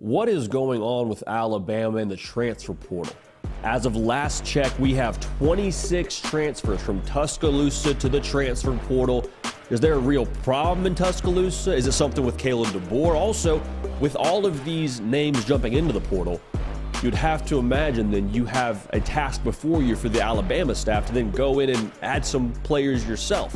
What is going on with Alabama and the transfer portal? As of last check, we have 26 transfers from Tuscaloosa to the transfer portal. Is there a real problem in Tuscaloosa? Is it something with Caleb DeBoer? Also, with all of these names jumping into the portal, you'd have to imagine then you have a task before you for the Alabama staff to then go in and add some players yourself.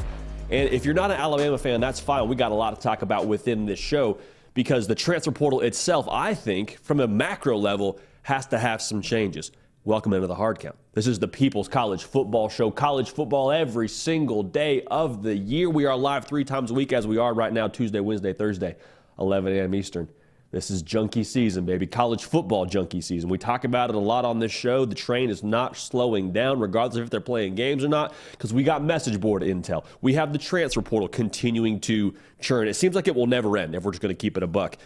And if you're not an Alabama fan, that's fine. We got a lot to talk about within this show because the transfer portal itself, I think, from a macro level, has to have some changes. Welcome into the Hard Count. This is the People's College Football Show. College football every single day of the year. We are live 3 times a week as we are right now, Tuesday, Wednesday, Thursday, 11 a.m. Eastern. This is junkie season, baby. College football junkie season. We talk about it a lot on this show. The train is not slowing down, regardless of if they're playing games or not, because we got message board intel. We have the transfer portal continuing to churn. It seems like it will never end if we're just going to keep it a buck.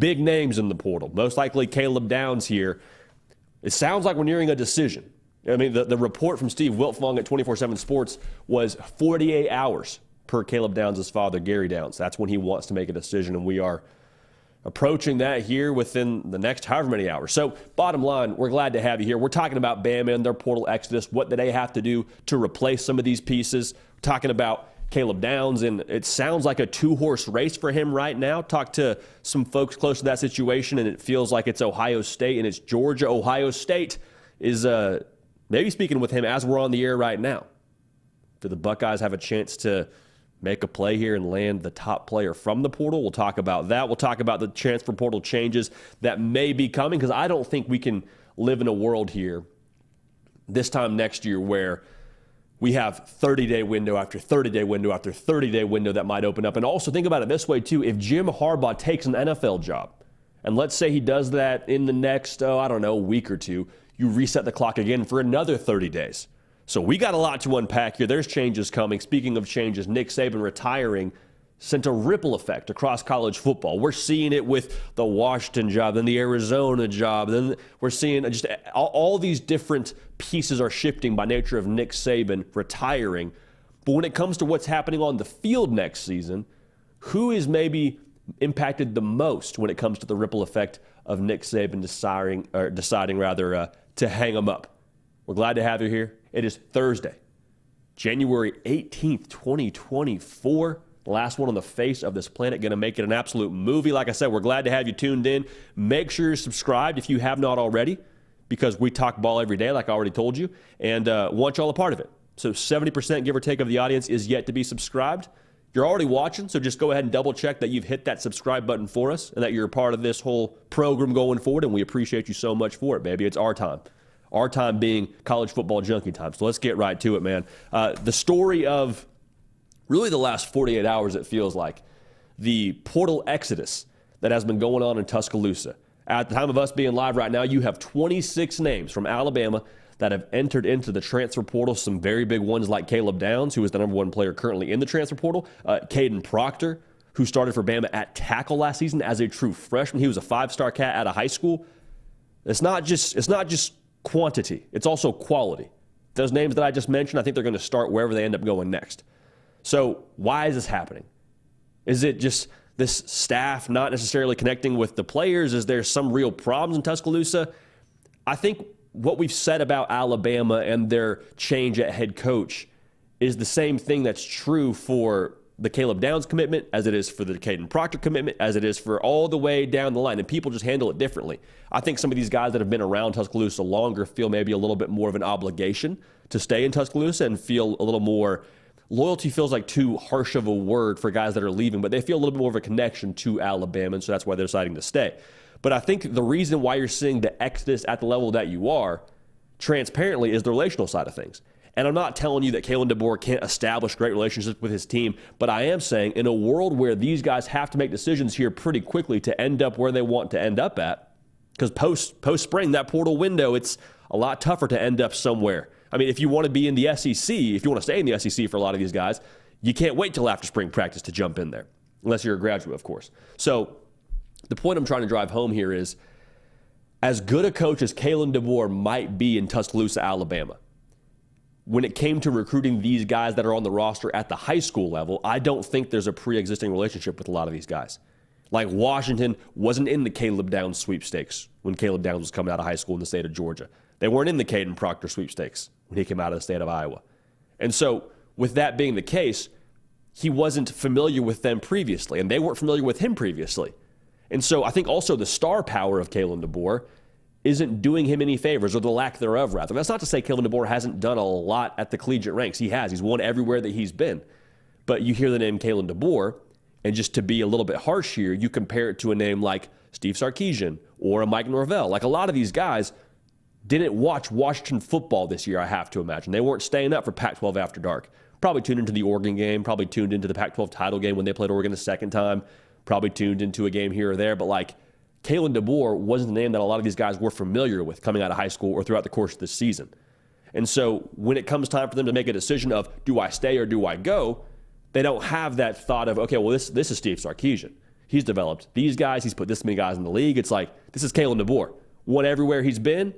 Big names in the portal. Most likely Caleb Downs here. It sounds like we're nearing a decision. I mean, the report from Steve Wiltfong at 24/7 Sports was 48 hours per Caleb Downs' father, Gary Downs. That's when he wants to make a decision, and we are approaching that here within the next however many hours. So bottom line, we're glad to have you here. We're talking about Bama and their portal exodus. What do they have to do to replace some of these pieces? We're talking about Caleb Downs, and it sounds like a 2-horse race for him right now. Talked to some folks close to that situation, and it feels like it's Ohio State and it's Georgia. Ohio State is maybe speaking with him as we're on the air right now. Do the Buckeyes have a chance to make a play here and land the top player from the portal? We'll talk about that. We'll talk about the transfer portal changes that may be coming, because I don't think we can live in a world here this time next year where we have 30-day window after 30-day window after 30-day window that might open up. And also think about it this way, too. If Jim Harbaugh takes an NFL job, and let's say he does that in the next, week or two, you reset the clock again for another 30 days. So we got a lot to unpack here. There's changes coming. Speaking of changes, Nick Saban retiring sent a ripple effect across college football. We're seeing it with the Washington job, then the Arizona job. Then we're seeing just all these different pieces are shifting by nature of Nick Saban retiring. But when it comes to what's happening on the field next season, who is maybe impacted the most when it comes to the ripple effect of Nick Saban deciding to hang him up? We're glad to have you here. It is Thursday, January 18th, 2024. The last one on the face of this planet, going to make it an absolute movie. Like I said, we're glad to have you tuned in. Make sure you're subscribed if you have not already, because we talk ball every day, like I already told you, and want y'all a part of it. So 70%, give or take, of the audience is yet to be subscribed. You're already watching, so just go ahead and double check that you've hit that subscribe button for us and that you're a part of this whole program going forward, and we appreciate you so much for it, baby. It's our time. Our time being college football junkie time. So let's get right to it, man. The story of really the last 48 hours, it feels like, the portal exodus that has been going on in Tuscaloosa. At the time of us being live right now, you have 26 names from Alabama that have entered into the transfer portal. Some very big ones like Caleb Downs, who is the #1 player currently in the transfer portal. Caden Proctor, who started for Bama at tackle last season as a true freshman. He was a 5-star cat out of high school. It's not just quantity. It's also quality. Those names that I just mentioned, I think they're going to start wherever they end up going next. So why is this happening? Is it just this staff not necessarily connecting with the players? Is there some real problems in Tuscaloosa? I think what we've said about Alabama and their change at head coach is the same thing that's true for the Caleb Downs commitment, as it is for the Caden Proctor commitment, as it is for all the way down the line. And people just handle it differently. I think some of these guys that have been around Tuscaloosa longer feel maybe a little bit more of an obligation to stay in Tuscaloosa and feel a little more. Loyalty feels like too harsh of a word for guys that are leaving, but they feel a little bit more of a connection to Alabama, and so that's why they're deciding to stay. But I think the reason why you're seeing the exodus at the level that you are, transparently, is the relational side of things. And I'm not telling you that Kalen DeBoer can't establish great relationships with his team, but I am saying in a world where these guys have to make decisions here pretty quickly to end up where they want to end up at, because post-spring, that portal window, it's a lot tougher to end up somewhere. I mean, if you want to be in the SEC, if you want to stay in the SEC for a lot of these guys, you can't wait till after spring practice to jump in there, unless you're a graduate, of course. So the point I'm trying to drive home here is, as good a coach as Kalen DeBoer might be in Tuscaloosa, Alabama, when it came to recruiting these guys that are on the roster at the high school level, I don't think there's a pre-existing relationship with a lot of these guys. Like Washington wasn't in the Caleb Downs sweepstakes when Caleb Downs was coming out of high school in the state of Georgia. They weren't in the Caden Proctor sweepstakes when he came out of the state of Iowa. And so with that being the case, he wasn't familiar with them previously, and they weren't familiar with him previously. And so I think also the star power of Kalen DeBoer isn't doing him any favors, or the lack thereof, rather. That's not to say Kalen DeBoer hasn't done a lot at the collegiate ranks. He has. He's won everywhere that he's been. But you hear the name Kalen DeBoer, and just to be a little bit harsh here, you compare it to a name like Steve Sarkisian or a Mike Norvell. Like a lot of these guys didn't watch Washington football this year, I have to imagine. They weren't staying up for Pac-12 After Dark. Probably tuned into the Oregon game, probably tuned into the Pac-12 title game when they played Oregon the second time, probably tuned into a game here or there. But like Kalen DeBoer wasn't the name that a lot of these guys were familiar with coming out of high school or throughout the course of this season. And so when it comes time for them to make a decision of, do I stay or do I go, they don't have that thought of, okay, well, this is Steve Sarkisian. He's developed these guys. He's put this many guys in the league. It's like, this is Kalen DeBoer. Won everywhere he's been.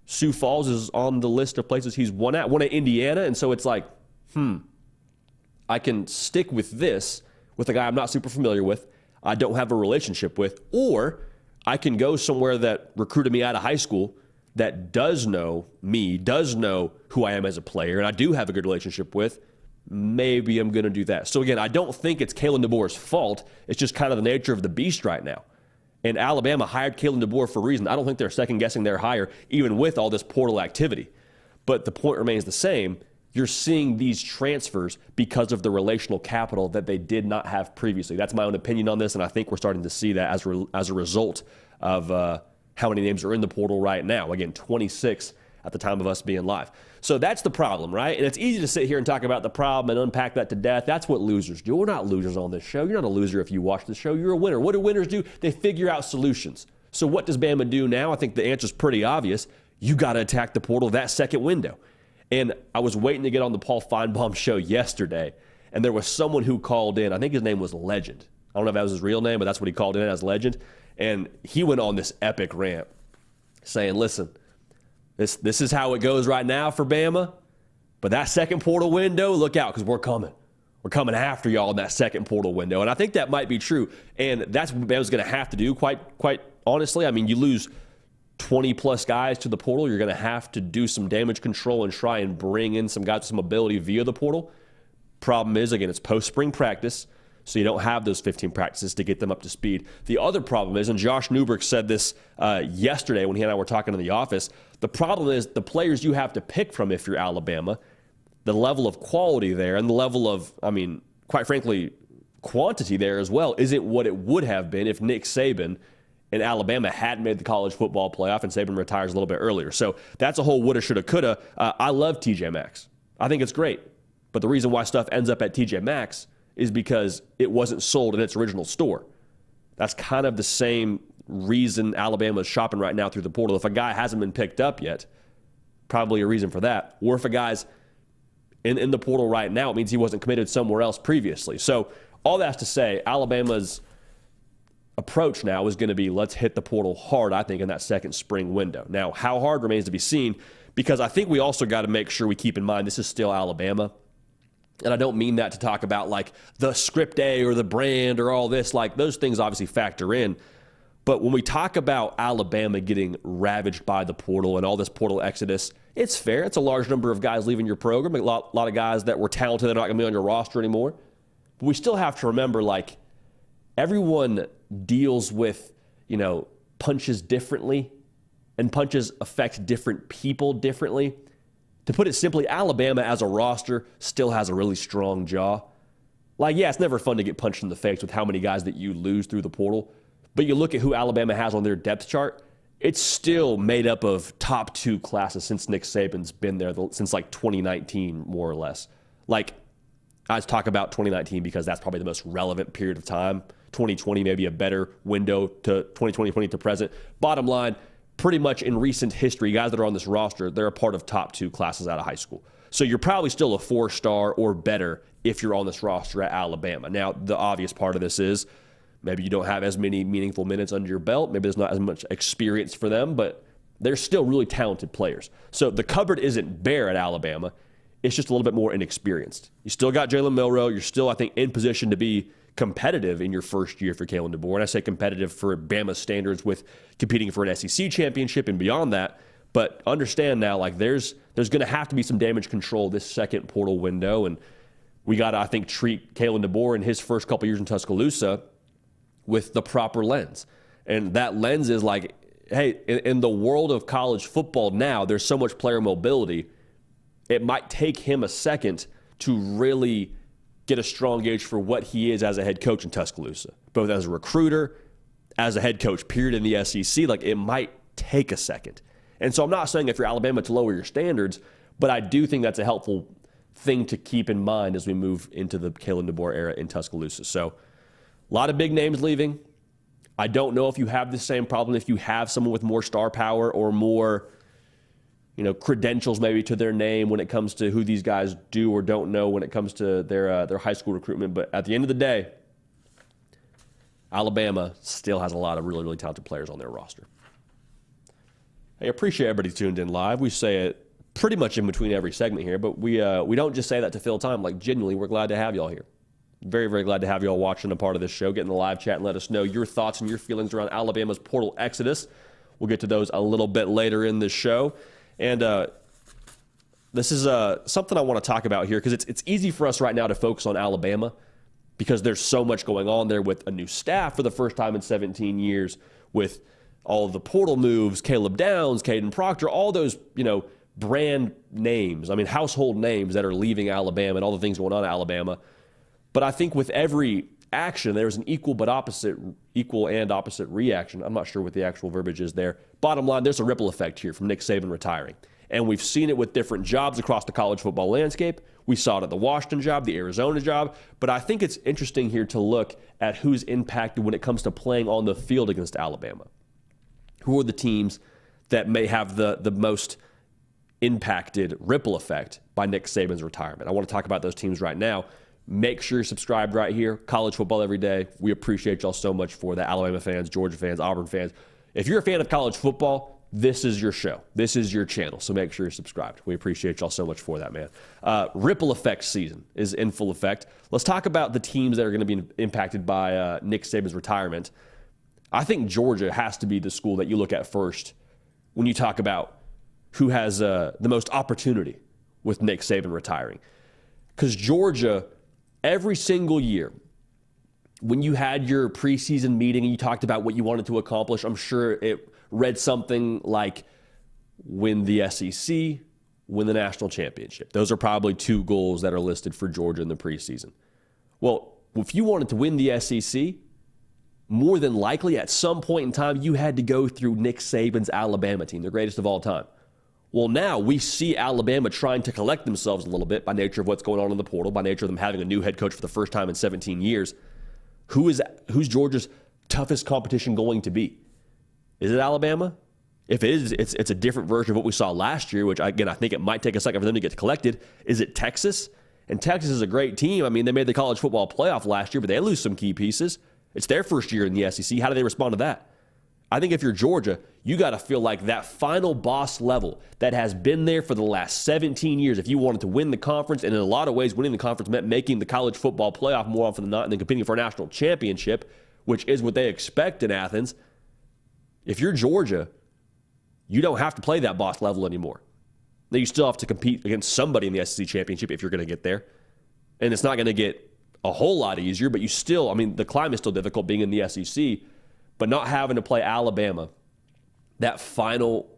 Sioux Falls is on the list of places he's won at. Won at Indiana. And so it's like, I can stick with this with a guy I'm not super familiar with, I don't have a relationship with, or I can go somewhere that recruited me out of high school that does know me, does know who I am as a player, and I do have a good relationship with. Maybe I'm going to do that. So again, I don't think it's Kalen DeBoer's fault. It's just kind of the nature of the beast right now. And Alabama hired Kalen DeBoer for a reason. I don't think they're second-guessing their hire, even with all this portal activity. But the point remains the same. You're seeing these transfers because of the relational capital that they did not have previously. That's my own opinion on this, and I think we're starting to see that as a result of how many names are in the portal right now. Again, 26 at the time of us being live. So that's the problem, right? And it's easy to sit here and talk about the problem and unpack that to death. That's what losers do. We're not losers on this show. You're not a loser if you watch the show. You're a winner. What do winners do? They figure out solutions. So what does Bama do now? I think the answer is pretty obvious. You got to attack the portal that second window. And I was waiting to get on the Paul Feinbaum show yesterday, and there was someone who called in. I think his name was Legend. I don't know if that was his real name, but that's what he called in as, Legend. And he went on this epic rant saying, listen, this is how it goes right now for Bama, but that second portal window, look out, because we're coming. We're coming after y'all in that second portal window. And I think that might be true. And that's what Bama's going to have to do, quite honestly. I mean, you lose 20-plus guys to the portal, you're going to have to do some damage control and try and bring in some guys with some ability via the portal. Problem is, again, it's post-spring practice, so you don't have those 15 practices to get them up to speed. The other problem is, and Josh Newberg said this yesterday when he and I were talking in the office, the problem is the players you have to pick from if you're Alabama, the level of quality there and the level of, I mean, quite frankly, quantity there as well isn't what it would have been if Nick Saban and Alabama hadn't made the college football playoff and Saban retires a little bit earlier. So that's a whole woulda, shoulda, coulda. I love TJ Maxx. I think it's great. But the reason why stuff ends up at TJ Maxx is because it wasn't sold in its original store. That's kind of the same reason Alabama is shopping right now through the portal. If a guy hasn't been picked up yet, probably a reason for that. Or if a guy's in the portal right now, it means he wasn't committed somewhere else previously. So all that's to say, Alabama's approach now is going to be, let's hit the portal hard, I think, in that second spring window. Now, how hard remains to be seen, because I think we also got to make sure we keep in mind this is still Alabama. And I don't mean that to talk about like the script A or the brand or all this. Like those things obviously factor in. But when we talk about Alabama getting ravaged by the portal and all this portal exodus, it's fair. It's a large number of guys leaving your program, a lot of guys that were talented that are not going to be on your roster anymore. But we still have to remember, like, everyone deals with, punches differently, and punches affect different people differently. To put it simply, Alabama as a roster still has a really strong jaw. Like, yeah, it's never fun to get punched in the face with how many guys that you lose through the portal. But you look at who Alabama has on their depth chart, it's still made up of top 2 classes since Nick Saban's been there, since like 2019, more or less. Like, I talk about 2019 because that's probably the most relevant period of time. 2020 may be a better window to 2020 to present. Bottom line, pretty much in recent history, guys that are on this roster, they're a part of top 2 classes out of high school. So you're probably still a 4-star or better if you're on this roster at Alabama. Now, the obvious part of this is maybe you don't have as many meaningful minutes under your belt. Maybe there's not as much experience for them, but they're still really talented players. So the cupboard isn't bare at Alabama. It's just a little bit more inexperienced. You still got Jalen Milroe. You're still, I think, in position to be competitive in your first year for Kalen DeBoer. And I say competitive for Bama standards with competing for an SEC championship and beyond that. But understand now, like there's going to have to be some damage control this second portal window. And we got to, I think, treat Kalen DeBoer in his first couple years in Tuscaloosa with the proper lens. And that lens is like, hey, in the world of college football now, there's so much player mobility. It might take him a second to really get a strong gauge for what he is as a head coach in Tuscaloosa, both as a recruiter, as a head coach, period, in the SEC. Like, it might take a second. And so I'm not saying if you're Alabama to lower your standards, but I do think that's a helpful thing to keep in mind as we move into the Kalen DeBoer era in Tuscaloosa. So a lot of big names leaving. I don't know if you have the same problem if you have someone with more star power or more, credentials maybe to their name when it comes to who these guys do or don't know when it comes to their high school recruitment. But at the end of the day, Alabama still has a lot of really, really talented players on their roster. I appreciate everybody tuned in live. We say it pretty much in between every segment here, but we don't just say that to fill time. Like, genuinely, we're glad to have y'all here. Very, very glad to have y'all watching a part of this show. Get in the live chat and let us know your thoughts and your feelings around Alabama's portal exodus. We'll get to those a little bit later in this show. And this is something I want to talk about here because it's easy for us right now to focus on Alabama because there's so much going on there with a new staff for the first time in 17 years, with all of the portal moves, Caleb Downs, Caden Proctor, all those, brand names, household names that are leaving Alabama and all the things going on in Alabama. But I think with every action, there's an equal and opposite reaction. I'm not sure what the actual verbiage is there. Bottom line, there's a ripple effect here from Nick Saban retiring. And we've seen it with different jobs across the college football landscape. We saw it at the Washington job, the Arizona job. But I think it's interesting here to look at who's impacted when it comes to playing on the field against Alabama. Who are the teams that may have the most impacted ripple effect by Nick Saban's retirement? I want to talk about those teams right now. Make sure you're subscribed right here. College football every day. We appreciate y'all so much for that. Alabama fans, Georgia fans, Auburn fans. If you're a fan of college football, this is your show. This is your channel. So make sure you're subscribed. We appreciate y'all so much for that, man. Ripple effect season is in full effect. Let's talk about the teams that are going to be impacted by Nick Saban's retirement. I think Georgia has to be the school that you look at first when you talk about who has the most opportunity with Nick Saban retiring. Because Georgia, every single year, when you had your preseason meeting and you talked about what you wanted to accomplish, I'm sure it read something like win the SEC, win the national championship. Those are probably two goals that are listed for Georgia in the preseason. Well, if you wanted to win the SEC, more than likely at some point in time, you had to go through Nick Saban's Alabama team, the greatest of all time. Well, now we see Alabama trying to collect themselves a little bit by nature of what's going on in the portal, by nature of them having a new head coach for the first time in 17 years. Who's Georgia's toughest competition going to be? Is it Alabama? If it is, it's a different version of what we saw last year, which, again, I think it might take a second for them to get collected. Is it Texas? And Texas is a great team. They made the college football playoff last year, but they lose some key pieces. It's their first year in the SEC. How do they respond to that? I think if you're Georgia, you got to feel like that final boss level that has been there for the last 17 years. If you wanted to win the conference, and in a lot of ways, winning the conference meant making the college football playoff more often than not, and then competing for a national championship, which is what they expect in Athens. If you're Georgia, you don't have to play that boss level anymore. Now, you still have to compete against somebody in the SEC championship if you're going to get there. And it's not going to get a whole lot easier, but you still, the climb is still difficult being in the SEC, but not having to play Alabama that final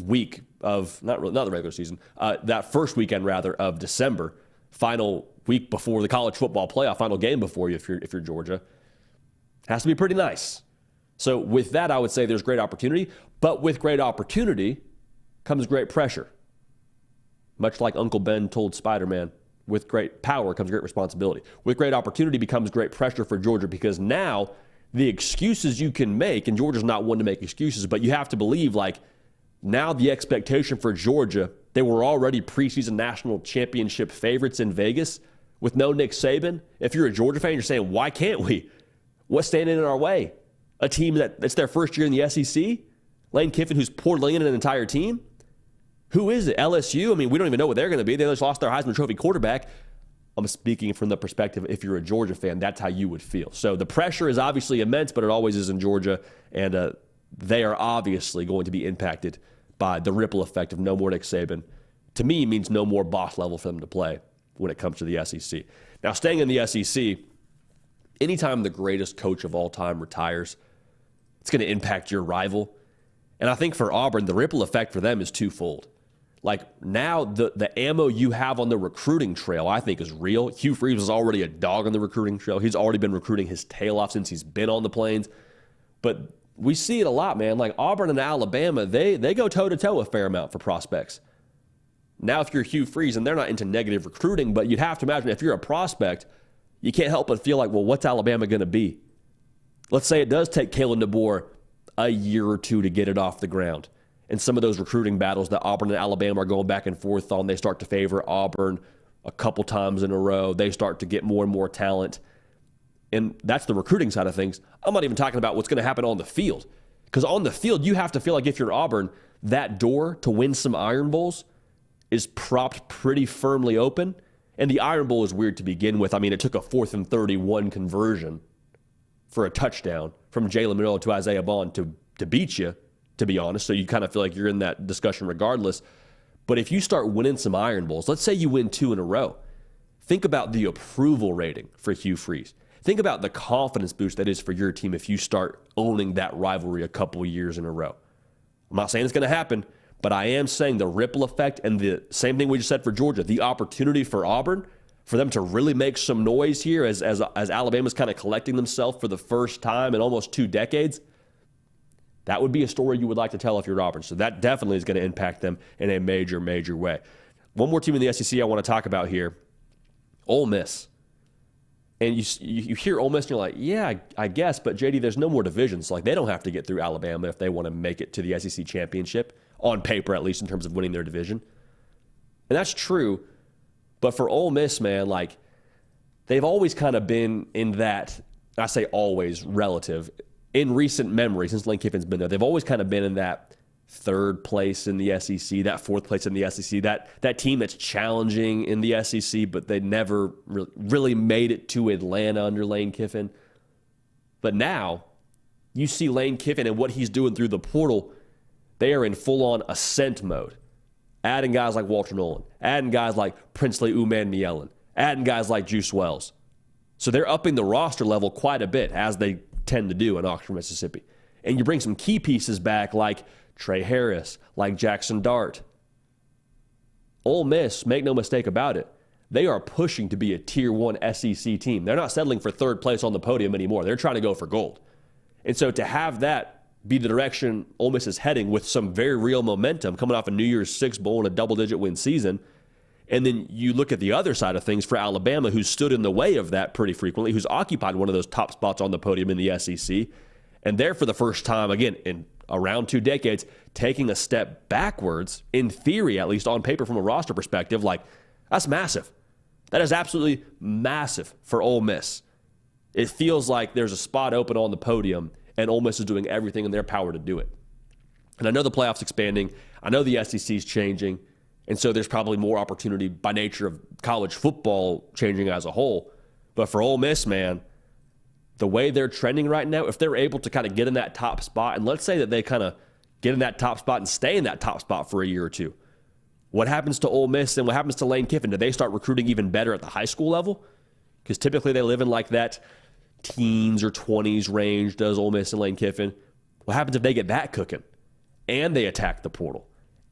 week of, not the regular season, that first weekend rather of December, final week before the college football playoff, final game before you if you're Georgia, has to be pretty nice. So with that, I would say there's great opportunity, but with great opportunity comes great pressure. Much like Uncle Ben told Spider-Man, with great power comes great responsibility. With great opportunity becomes great pressure for Georgia, because now the excuses you can make, and Georgia's not one to make excuses, but you have to believe, now the expectation for Georgia, they were already preseason national championship favorites in Vegas with no Nick Saban. If you're a Georgia fan, you're saying, why can't we? What's standing in our way? A team that's their first year in the SEC? Lane Kiffin, who's poured in an entire team? Who is it? LSU? We don't even know what they're going to be. They just lost their Heisman Trophy quarterback. I'm speaking from the perspective, if you're a Georgia fan, that's how you would feel. So the pressure is obviously immense, but it always is in Georgia, and they are obviously going to be impacted by the ripple effect of no more Nick Saban. To me, means no more boss level for them to play when it comes to the SEC. Now, staying in the SEC, anytime the greatest coach of all time retires, it's going to impact your rival. And I think for Auburn, the ripple effect for them is twofold. Like, now the ammo you have on the recruiting trail, I think, is real. Hugh Freeze was already a dog on the recruiting trail. He's already been recruiting his tail off since he's been on the Plains. But we see it a lot, man. Like, Auburn and Alabama, they go toe-to-toe a fair amount for prospects. Now, if you're Hugh Freeze, and they're not into negative recruiting, but you'd have to imagine if you're a prospect, you can't help but feel like, well, what's Alabama going to be? Let's say it does take Kalen DeBoer a year or two to get it off the ground. And some of those recruiting battles that Auburn and Alabama are going back and forth on, they start to favor Auburn a couple times in a row. They start to get more and more talent. And that's the recruiting side of things. I'm not even talking about what's going to happen on the field. Because on the field, you have to feel like if you're Auburn, that door to win some Iron Bowls is propped pretty firmly open. And the Iron Bowl is weird to begin with. I mean, it took a 4th and 31 conversion for a touchdown from Jalen Milroe to Isaiah Bond to beat you, to be honest. So you kind of feel like you're in that discussion regardless. But if you start winning some Iron Bowls, let's say you win 2 in a row, think about the approval rating for Hugh Freeze. Think about the confidence boost that is for your team if you start owning that rivalry a couple of years in a row. I'm not saying it's going to happen, but I am saying the ripple effect, and the same thing we just said for Georgia, the opportunity for Auburn, for them to really make some noise here as Alabama's kind of collecting themselves for the first time in almost 2 decades, that would be a story you would like to tell if you're Auburn. So that definitely is going to impact them in a major, major way. One more team in the SEC I want to talk about here, Ole Miss. And you hear Ole Miss and you're like, yeah, I guess, but JD, there's no more divisions. Like, they don't have to get through Alabama if they want to make it to the SEC championship, on paper at least, in terms of winning their division. And that's true, but for Ole Miss, man, like, they've always kind of been in that, I say always, relative, in recent memory, since Lane Kiffin's been there, they've always kind of been in that 3rd place in the SEC, that 4th place in the SEC, that team that's challenging in the SEC, but they never really made it to Atlanta under Lane Kiffin. But now, you see Lane Kiffin and what he's doing through the portal, they are in full-on ascent mode. Adding guys like Walter Nolan, adding guys like Princely Umanmielen, adding guys like Juice Wells. So they're upping the roster level quite a bit, as they tend to do in Oxford, Mississippi. And you bring some key pieces back like Trey Harris, like Jackson Dart. Ole Miss, make no mistake about it, they are pushing to be a Tier 1 SEC team. They're not settling for 3rd place on the podium anymore. They're trying to go for gold. And so to have that be the direction Ole Miss is heading with some very real momentum coming off a New Year's Six Bowl and a double-digit win season, and then you look at the other side of things for Alabama, who's stood in the way of that pretty frequently, who's occupied one of those top spots on the podium in the SEC, and they're for the first time, again, in around 2 decades, taking a step backwards, in theory, at least on paper from a roster perspective. Like, that's massive. That is absolutely massive for Ole Miss. It feels like there's a spot open on the podium, and Ole Miss is doing everything in their power to do it. And I know the playoffs expanding. I know the SEC is changing, and so there's probably more opportunity by nature of college football changing as a whole. But for Ole Miss, man, the way they're trending right now, if they're able to kind of get in that top spot, and let's say that they kind of get in that top spot and stay in that top spot for a year or two, what happens to Ole Miss and what happens to Lane Kiffin? Do they start recruiting even better at the high school level? Because typically they live in like that teens or 20s range, does Ole Miss and Lane Kiffin. What happens if they get that cooking and they attack the portal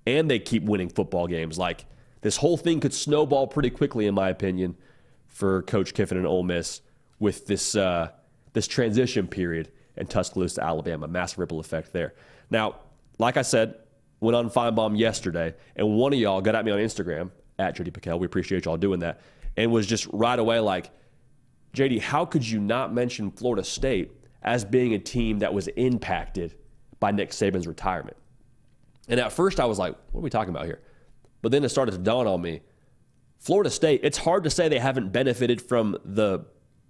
and they keep winning football games? Like, this whole thing could snowball pretty quickly, in my opinion, for Coach Kiffin and Ole Miss with this transition period in Tuscaloosa, Alabama. Massive ripple effect there. Now, like I said, went on Feinbaum yesterday, and one of y'all got at me on Instagram, at JD Piquel. We appreciate y'all doing that, and was just right away like, JD, how could you not mention Florida State as being a team that was impacted by Nick Saban's retirement? And at first I was like, what are we talking about here? But then it started to dawn on me. Florida State, it's hard to say they haven't benefited from the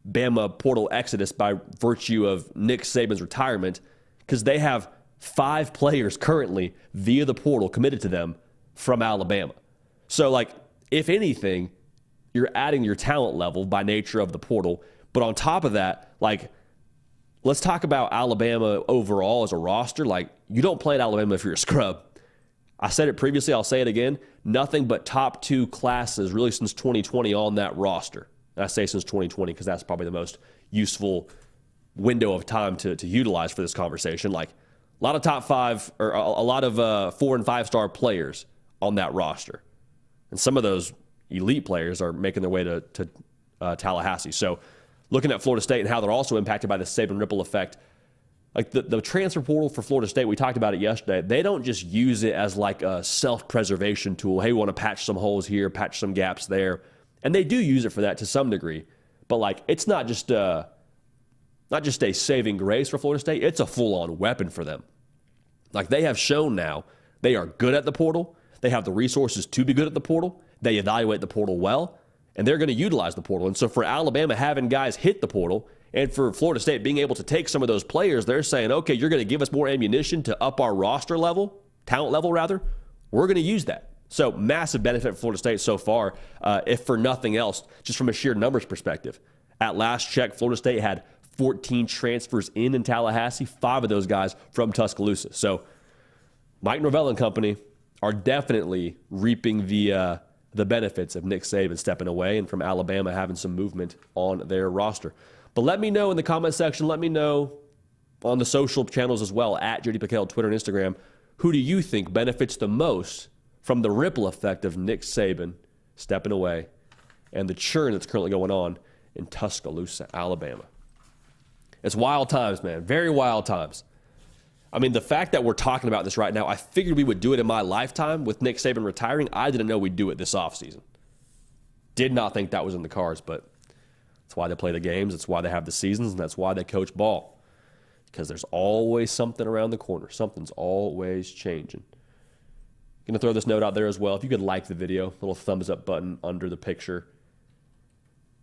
Bama portal exodus by virtue of Nick Saban's retirement, because they have 5 players currently via the portal committed to them from Alabama. So, like, if anything, you're adding your talent level by nature of the portal. But on top of that, like, let's talk about Alabama overall as a roster. Like, you don't play at Alabama if you're a scrub. I said it previously, I'll say it again. Nothing but top 2 classes really since 2020 on that roster. And I say since 2020 because that's probably the most useful window of time to utilize for this conversation. Like, a lot of top 5 or a lot of 4 and 5 star players on that roster. And some of those elite players are making their way to Tallahassee. So looking at Florida State and how they're also impacted by the Saban ripple effect, like the transfer portal for Florida State, we talked about it yesterday. They don't just use it as like a self-preservation tool. Hey, we want to patch some holes here, patch some gaps there. And they do use it for that to some degree. But like, it's not just a saving grace for Florida State. It's a full-on weapon for them. Like, they have shown now they are good at the portal. They have the resources to be good at the portal. They evaluate the portal well, and they're going to utilize the portal. And so for Alabama having guys hit the portal, and for Florida State being able to take some of those players, they're saying, okay, you're going to give us more ammunition to up our roster level, talent level rather. We're going to use that. So massive benefit for Florida State so far, if for nothing else, just from a sheer numbers perspective. At last check, Florida State had 14 transfers in Tallahassee, 5 of those guys from Tuscaloosa. So Mike Norvell and company are definitely reaping the benefits of Nick Saban stepping away and from Alabama having some movement on their roster. But let me know in the comment section, let me know on the social channels as well, at JD Piquel, Twitter and Instagram, who do you think benefits the most from the ripple effect of Nick Saban stepping away and the churn that's currently going on in Tuscaloosa, Alabama? It's wild times, man. Very wild times. I mean, the fact that we're talking about this right now, I figured we would do it in my lifetime with Nick Saban retiring. I didn't know we'd do it this offseason. Did not think that was in the cards, but that's why they play the games. That's why they have the seasons, and that's why they coach ball. Because there's always something around the corner. Something's always changing. Going to throw this note out there as well. If you could like the video, little thumbs up button under the picture.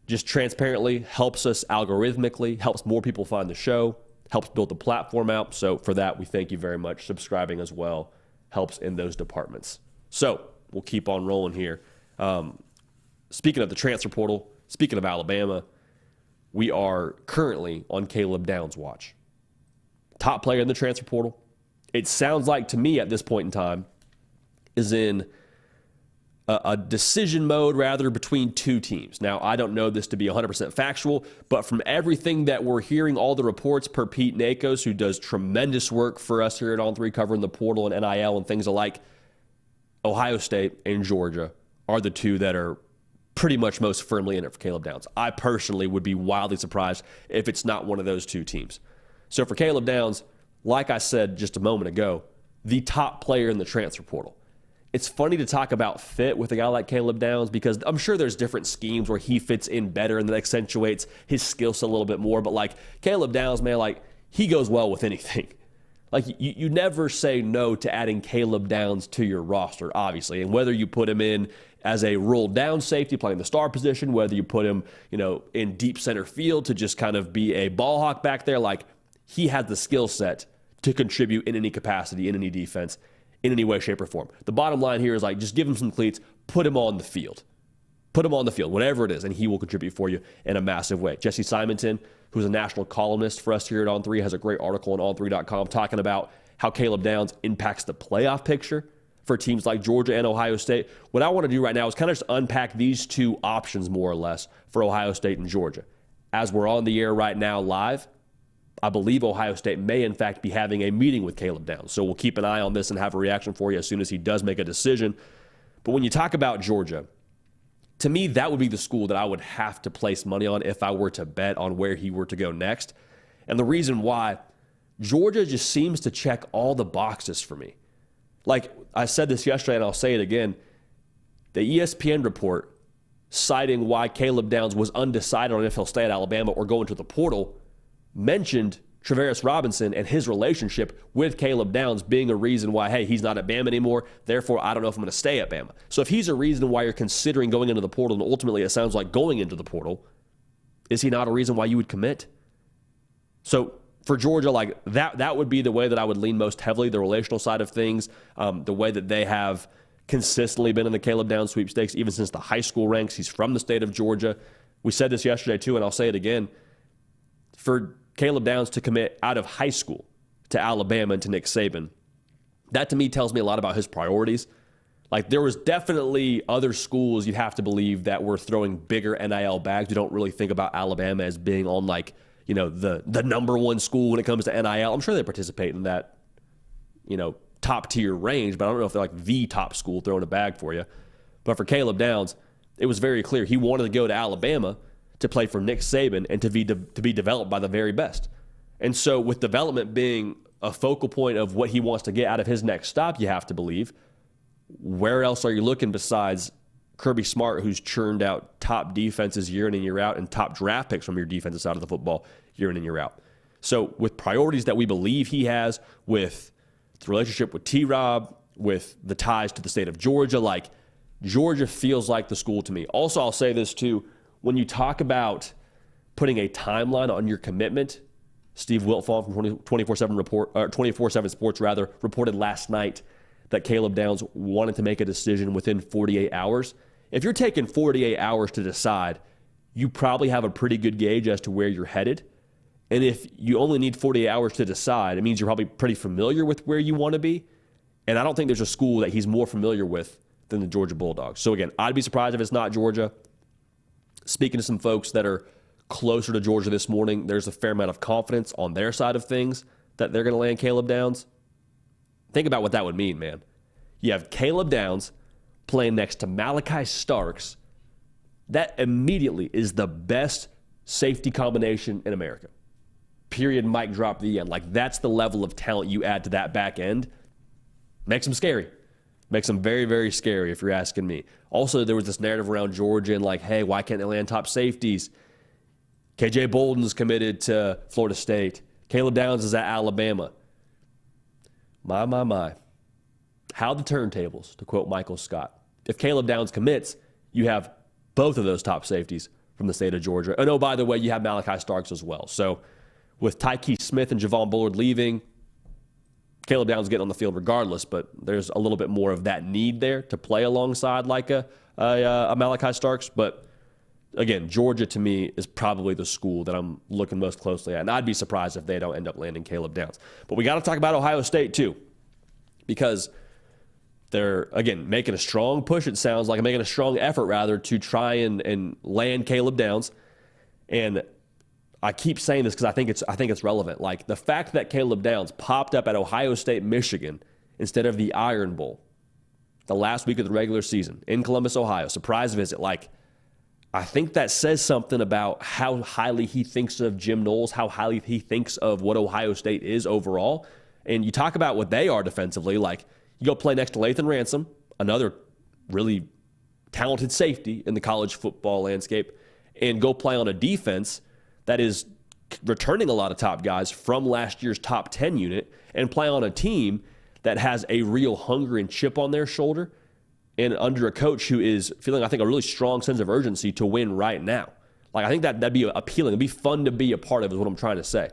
Just transparently helps us algorithmically, helps more people find the show, helps build the platform out. So for that, we thank you very much. Subscribing as well helps in those departments. So we'll keep on rolling here. Speaking of the transfer portal, speaking of Alabama, we are currently on Caleb Downs' watch. Top player in the transfer portal. It sounds like to me at this point in time is in a decision mode rather between 2 teams. Now, I don't know this to be 100% factual, but from everything that we're hearing, all the reports per Pete Nakos, who does tremendous work for us here at On3 covering the portal and NIL and things alike, Ohio State and Georgia are the 2 that are pretty much most firmly in it for Caleb Downs. I personally would be wildly surprised if it's not one of those 2 teams. So for Caleb Downs, like I said just a moment ago, the top player in the transfer portal. It's funny to talk about fit with a guy like Caleb Downs because I'm sure there's different schemes where he fits in better and that accentuates his skill set a little bit more. But like Caleb Downs, man, like he goes well with anything. Like you never say no to adding Caleb Downs to your roster, obviously. And whether you put him in as a rolled down safety playing the star position, whether you put him, in deep center field to just kind of be a ball hawk back there, like he has the skill set to contribute in any capacity, in any defense, in any way, shape, or form. The bottom line here is like, just give him some cleats, put him on the field. Put him on the field, whatever it is, and he will contribute for you in a massive way. Jesse Simonton, who's a national columnist for us here at On3, has a great article on on3.com talking about how Caleb Downs impacts the playoff picture for teams like Georgia and Ohio State. What I want to do right now is kind of just unpack these 2 options more or less for Ohio State and Georgia. As we're on the air right now live, I believe Ohio State may, in fact, be having a meeting with Caleb Downs. So we'll keep an eye on this and have a reaction for you as soon as he does make a decision. But when you talk about Georgia, to me, that would be the school that I would have to place money on if I were to bet on where he were to go next. And the reason why, Georgia just seems to check all the boxes for me. Like I said this yesterday, and I'll say it again, the ESPN report citing why Caleb Downs was undecided on if he'll stay at Alabama or go into the portal mentioned Travaris Robinson and his relationship with Caleb Downs being a reason why, hey, he's not at Bama anymore, therefore I don't know if I'm going to stay at Bama. So if he's a reason why you're considering going into the portal, and ultimately it sounds like going into the portal, is he not a reason why you would commit? So for Georgia, like that would be the way that I would lean most heavily, the relational side of things, the way that they have consistently been in the Caleb Downs sweepstakes, even since the high school ranks. He's from the state of Georgia. We said this yesterday too, and I'll say it again. For Caleb Downs to commit out of high school to Alabama and to Nick Saban, that to me tells me a lot about his priorities. Like, there was definitely other schools you'd have to believe that were throwing bigger NIL bags. We don't really think about Alabama as being on, like, you know, the number one school when it comes to NIL. I'm sure they participate in that, you know, top tier range, but I don't know if they're like the top school throwing a bag for you. But for Caleb Downs, it was very clear he wanted to go to Alabama to play for Nick Saban and to be developed by the very best. And so with development being a focal point of what he wants to get out of his next stop, you have to believe, where else are you looking besides Kirby Smart, who's churned out top defenses year in and year out and top draft picks from your defensive side of the football year in and year out? So with priorities that we believe he has, with the relationship with T-Rob, with the ties to the state of Georgia, like, Georgia feels like the school to me. Also, I'll say this too, when you talk about putting a timeline on your commitment, Steve Wiltfong from 24/7 Sports reported last night that Caleb Downs wanted to make a decision within 48 hours. If you're taking 48 hours to decide, you probably have a pretty good gauge as to where you're headed. And if you only need 48 hours to decide, it means you're probably pretty familiar with where you want to be. And I don't think there's a school that he's more familiar with than the Georgia Bulldogs. So again, I'd be surprised if it's not Georgia. Speaking to some folks that are closer to Georgia this morning, there's a fair amount of confidence on their side of things that they're going to land Caleb Downs. Think about what that would mean, man. You have Caleb Downs playing next to Malachi Starks. That immediately is the best safety combination in America. Period, mic drop, the end. Like, that's the level of talent you add to that back end. Makes them scary. Makes them very, very scary if you're asking me. Also, there was this narrative around Georgia and like, hey, why can't they land top safeties? KJ Bolden's committed to Florida State. Caleb Downs is at Alabama. My. How the turntables, to quote Michael Scott. If Caleb Downs commits, you have both of those top safeties from the state of Georgia. And oh, by the way, you have Malachi Starks as well. So with Tyke Smith and Javon Bullard leaving, Caleb Downs getting on the field regardless, but there's a little bit more of that need there to play alongside like a Malachi Starks. But again, Georgia to me is probably the school that I'm looking most closely at. And I'd be surprised if they don't end up landing Caleb Downs. But we got to talk about Ohio State too, because they're, again, making a strong push, it sounds like, making a strong effort, rather, to try and land Caleb Downs. And I keep saying this because I think it's relevant. Like, the fact that Caleb Downs popped up at Ohio State, Michigan, instead of the Iron Bowl the last week of the regular season in Columbus, Ohio, surprise visit, like, I think that says something about how highly he thinks of Jim Knowles, how highly he thinks of what Ohio State is overall. And you talk about what they are defensively, like, you go play next to Lathan Ransom, another really talented safety in the college football landscape, and go play on a defense that is returning a lot of top guys from last year's top 10 unit, and play on a team that has a real hunger and chip on their shoulder, and under a coach who is feeling, I think, a really strong sense of urgency to win right now. Like, I think that'd be appealing. It'd be fun to be a part of, is what I'm trying to say.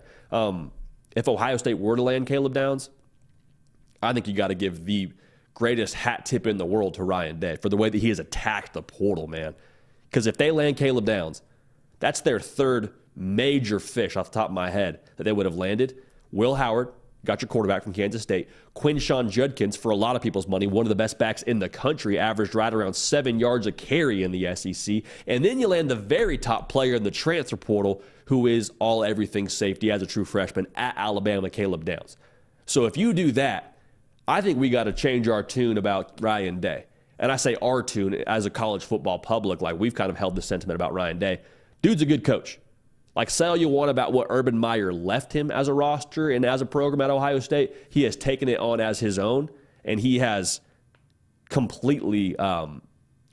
If Ohio State were to land Caleb Downs, I think you got to give the greatest hat tip in the world to Ryan Day for the way that he has attacked the portal, man. Because if they land Caleb Downs, that's their third major fish off the top of my head that they would have landed. Will Howard, got your quarterback from Kansas State. Quinshon Judkins, for a lot of people's money, one of the best backs in the country, averaged right around 7 yards a carry in the SEC. And then you land the very top player in the transfer portal, who is all-everything safety as a true freshman at Alabama, Caleb Downs. So if you do that, I think we got to change our tune about Ryan Day. And I say our tune as a college football public, like, we've kind of held the sentiment about Ryan Day. Dude's a good coach. Like, say all you want about what Urban Meyer left him as a roster and as a program at Ohio State, he has taken it on as his own, and he has completely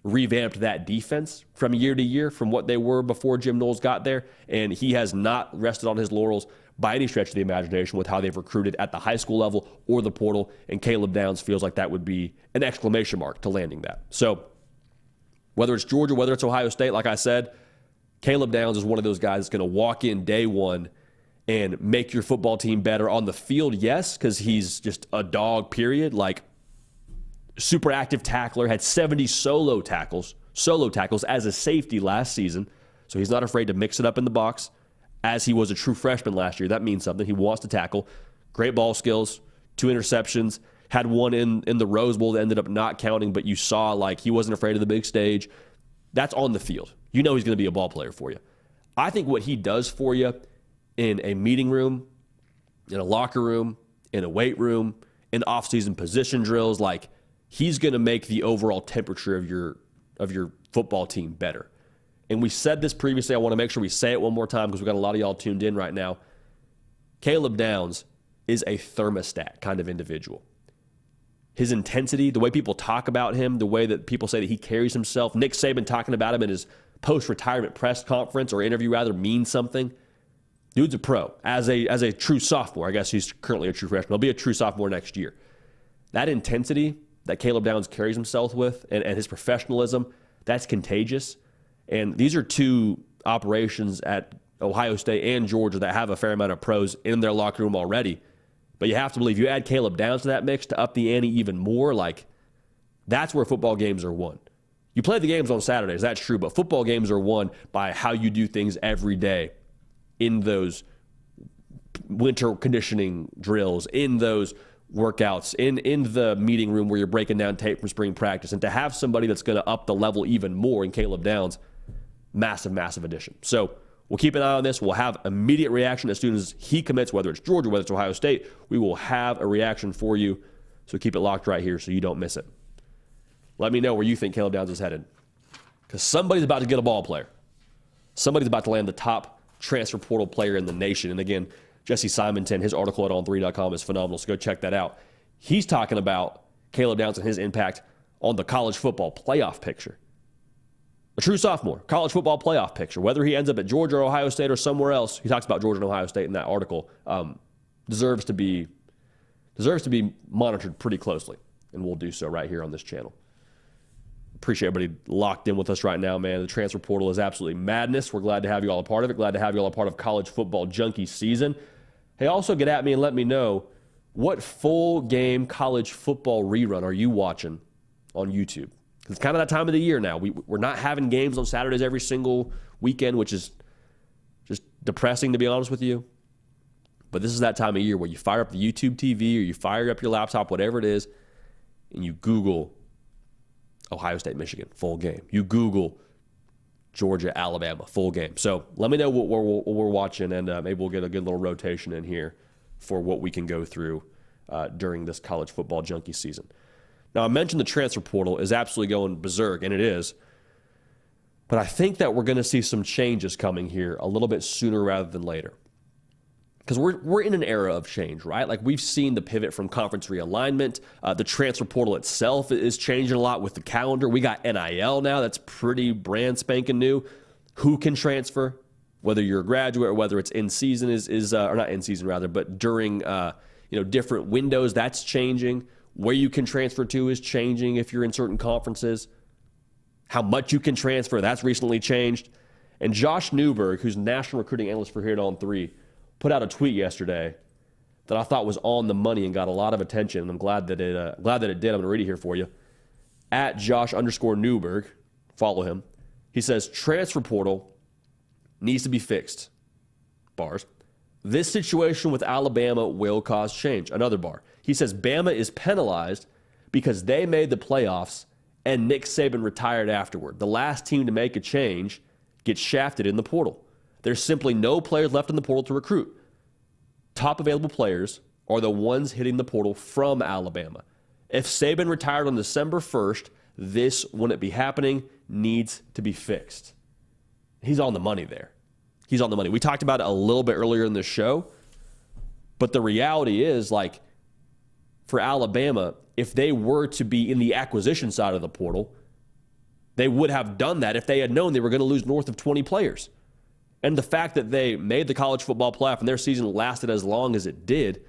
revamped that defense from year to year from what they were before Jim Knowles got there, and he has not rested on his laurels by any stretch of the imagination with how they've recruited at the high school level or the portal, and Caleb Downs feels like that would be an exclamation mark to landing that. So whether it's Georgia, whether it's Ohio State, like I said, Caleb Downs is one of those guys that's going to walk in day one and make your football team better on the field, yes, because he's just a dog, period. Like, super active tackler, had 70 solo tackles as a safety last season. So he's not afraid to mix it up in the box. As he was a true freshman last year, that means something. He wants to tackle. Great ball skills, 2 interceptions, had one in the Rose Bowl that ended up not counting, but you saw like he wasn't afraid of the big stage. That's on the field. You know he's going to be a ball player for you. I think what he does for you in a meeting room, in a locker room, in a weight room, in off-season position drills, like he's going to make the overall temperature of your football team better. And we said this previously. I want to make sure we say it one more time because we've got a lot of y'all tuned in right now. Caleb Downs is a thermostat kind of individual. His intensity, the way people talk about him, the way that people say that he carries himself, Nick Saban talking about him in his post-retirement press conference or interview rather means something. Dude's a pro. As a true sophomore, I guess he's currently a true freshman. He'll be a true sophomore next year. That intensity that Caleb Downs carries himself with and his professionalism, that's contagious. And these are 2 operations at Ohio State and Georgia that have a fair amount of pros in their locker room already. But you have to believe you add Caleb Downs to that mix to up the ante even more, like that's where football games are won. You play the games on Saturdays, that's true, but football games are won by how you do things every day in those winter conditioning drills, in those workouts, in the meeting room where you're breaking down tape from spring practice. And to have somebody that's going to up the level even more in Caleb Downs, massive, massive addition. So we'll keep an eye on this. We'll have immediate reaction as soon as he commits, whether it's Georgia, whether it's Ohio State. We will have a reaction for you. So keep it locked right here so you don't miss it. Let me know where you think Caleb Downs is headed. Because somebody's about to get a ball player. Somebody's about to land the top transfer portal player in the nation. And again, Jesse Simonton, his article at on3.com is phenomenal, so go check that out. He's talking about Caleb Downs and his impact on the college football playoff picture. A true sophomore, college football playoff picture. Whether he ends up at Georgia or Ohio State or somewhere else, he talks about Georgia and Ohio State in that article, deserves to be monitored pretty closely, and we'll do so right here on this channel. Appreciate everybody locked in with us right now, man. The transfer portal is absolutely madness. We're glad to have you all a part of it. Glad to have you all a part of college football junkie season. Hey, also get at me and let me know what full game college football rerun are you watching on YouTube? It's kind of that time of the year now. We're not having games on Saturdays every single weekend, which is just depressing, to be honest with you. But this is that time of year where you fire up the YouTube TV or you fire up your laptop, whatever it is, and you Google Ohio State, Michigan, full game. You Google Georgia, Alabama, full game. So let me know what we're watching, and maybe we'll get a good little rotation in here for what we can go through during this college football junkie season. Now, I mentioned the transfer portal is absolutely going berserk, and it is. But I think that we're going to see some changes coming here a little bit sooner rather than later. Because we're in an era of change, right? Like we've seen the pivot from conference realignment. The transfer portal itself is changing a lot with the calendar. We got NIL now. That's pretty brand spanking new. Who can transfer, whether you're a graduate or whether it's in season or not in season rather, but during different windows. That's changing. Where you can transfer to is changing if you're in certain conferences. How much you can transfer, that's recently changed. And Josh Newberg, who's national recruiting analyst for here at On3, put out a tweet yesterday that I thought was on the money and got a lot of attention. And I'm glad that it did. I'm going to read it here for you. At Josh_Newberg, follow him. He says, transfer portal needs to be fixed. Bars. This situation with Alabama will cause change. Another bar. He says, Bama is penalized because they made the playoffs and Nick Saban retired afterward. The last team to make a change gets shafted in the portal. There's simply no players left in the portal to recruit. Top available players are the ones hitting the portal from Alabama. If Saban retired on December 1st, this wouldn't be happening, needs to be fixed. He's on the money there. He's on the money. We talked about it a little bit earlier in the show, but the reality is, like, for Alabama, if they were to be in the acquisition side of the portal, they would have done that if they had known they were going to lose north of 20 players. And the fact that they made the college football playoff and their season lasted as long as it did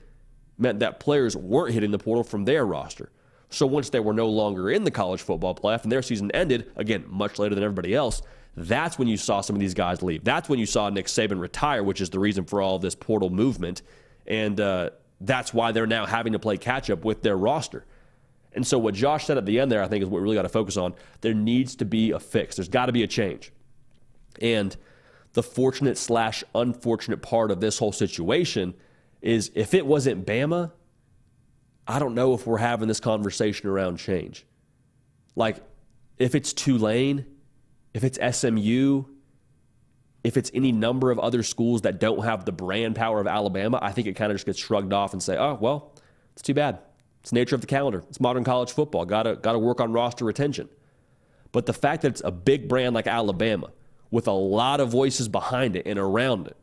meant that players weren't hitting the portal from their roster. So once they were no longer in the college football playoff and their season ended, again, much later than everybody else, that's when you saw some of these guys leave. That's when you saw Nick Saban retire, which is the reason for all this portal movement. And that's why they're now having to play catch-up with their roster. And so what Josh said at the end there, I think, is what we really got to focus on. There needs to be a fix. There's got to be a change. And the fortunate/unfortunate part of this whole situation is if it wasn't Bama, I don't know if we're having this conversation around change. Like, if it's Tulane, if it's SMU, if it's any number of other schools that don't have the brand power of Alabama, I think it kind of just gets shrugged off and say, oh, well, it's too bad. It's the nature of the calendar. It's modern college football. Got to work on roster retention. But the fact that it's a big brand like Alabama with a lot of voices behind it and around it,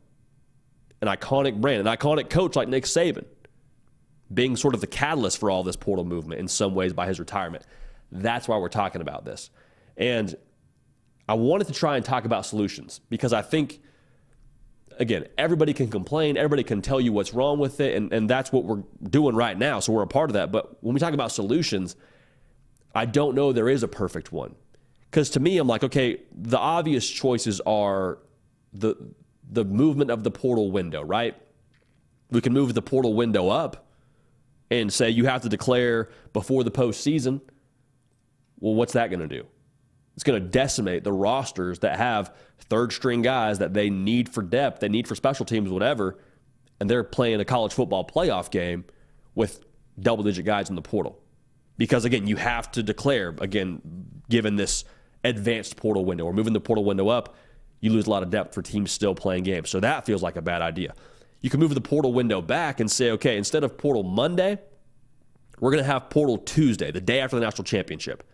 an iconic brand, an iconic coach like Nick Saban, being sort of the catalyst for all this portal movement in some ways by his retirement. That's why we're talking about this. And I wanted to try and talk about solutions because I think, again, everybody can complain. Everybody can tell you what's wrong with it, and that's what we're doing right now, so we're a part of that. But when we talk about solutions, I don't know there is a perfect one. Because to me, I'm like, okay, the obvious choices are the movement of the portal window, right? We can move the portal window up and say you have to declare before the postseason. Well, what's that going to do? It's going to decimate the rosters that have third-string guys that they need for depth, they need for special teams, whatever, and they're playing a college football playoff game with double-digit guys in the portal. Because, again, you have to declare, again, given this advanced portal window or moving the portal window up, you lose a lot of depth for teams still playing games. So that feels like a bad idea. You can move the portal window back and say, okay, instead of portal Monday, we're going to have portal Tuesday, the day after the national championship.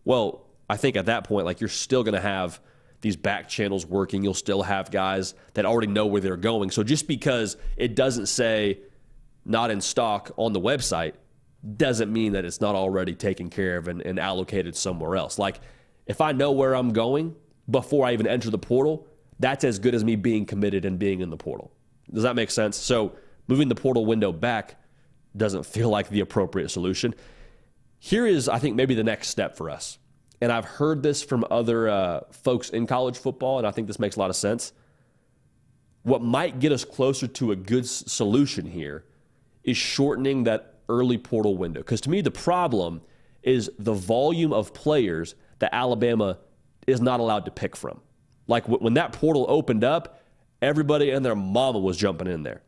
Well, I think at that point, like, you're still going to have these back channels working. You'll still have guys that already know where they're going. So just because it doesn't say not in stock on the website doesn't mean that it's not already taken care of and allocated somewhere else. Like, if I know where I'm going before I even enter the portal, that's as good as me being committed and being in the portal. Does that make sense? So moving the portal window back doesn't feel like the appropriate solution. Here is, I think, maybe the next step for us. And I've heard this from other folks in college football, and I think this makes a lot of sense. What might get us closer to a good solution here is shortening that early portal window. Because to me, the problem is the volume of players that Alabama is not allowed to pick from. Like, when that portal opened up, everybody and their mama was jumping in there.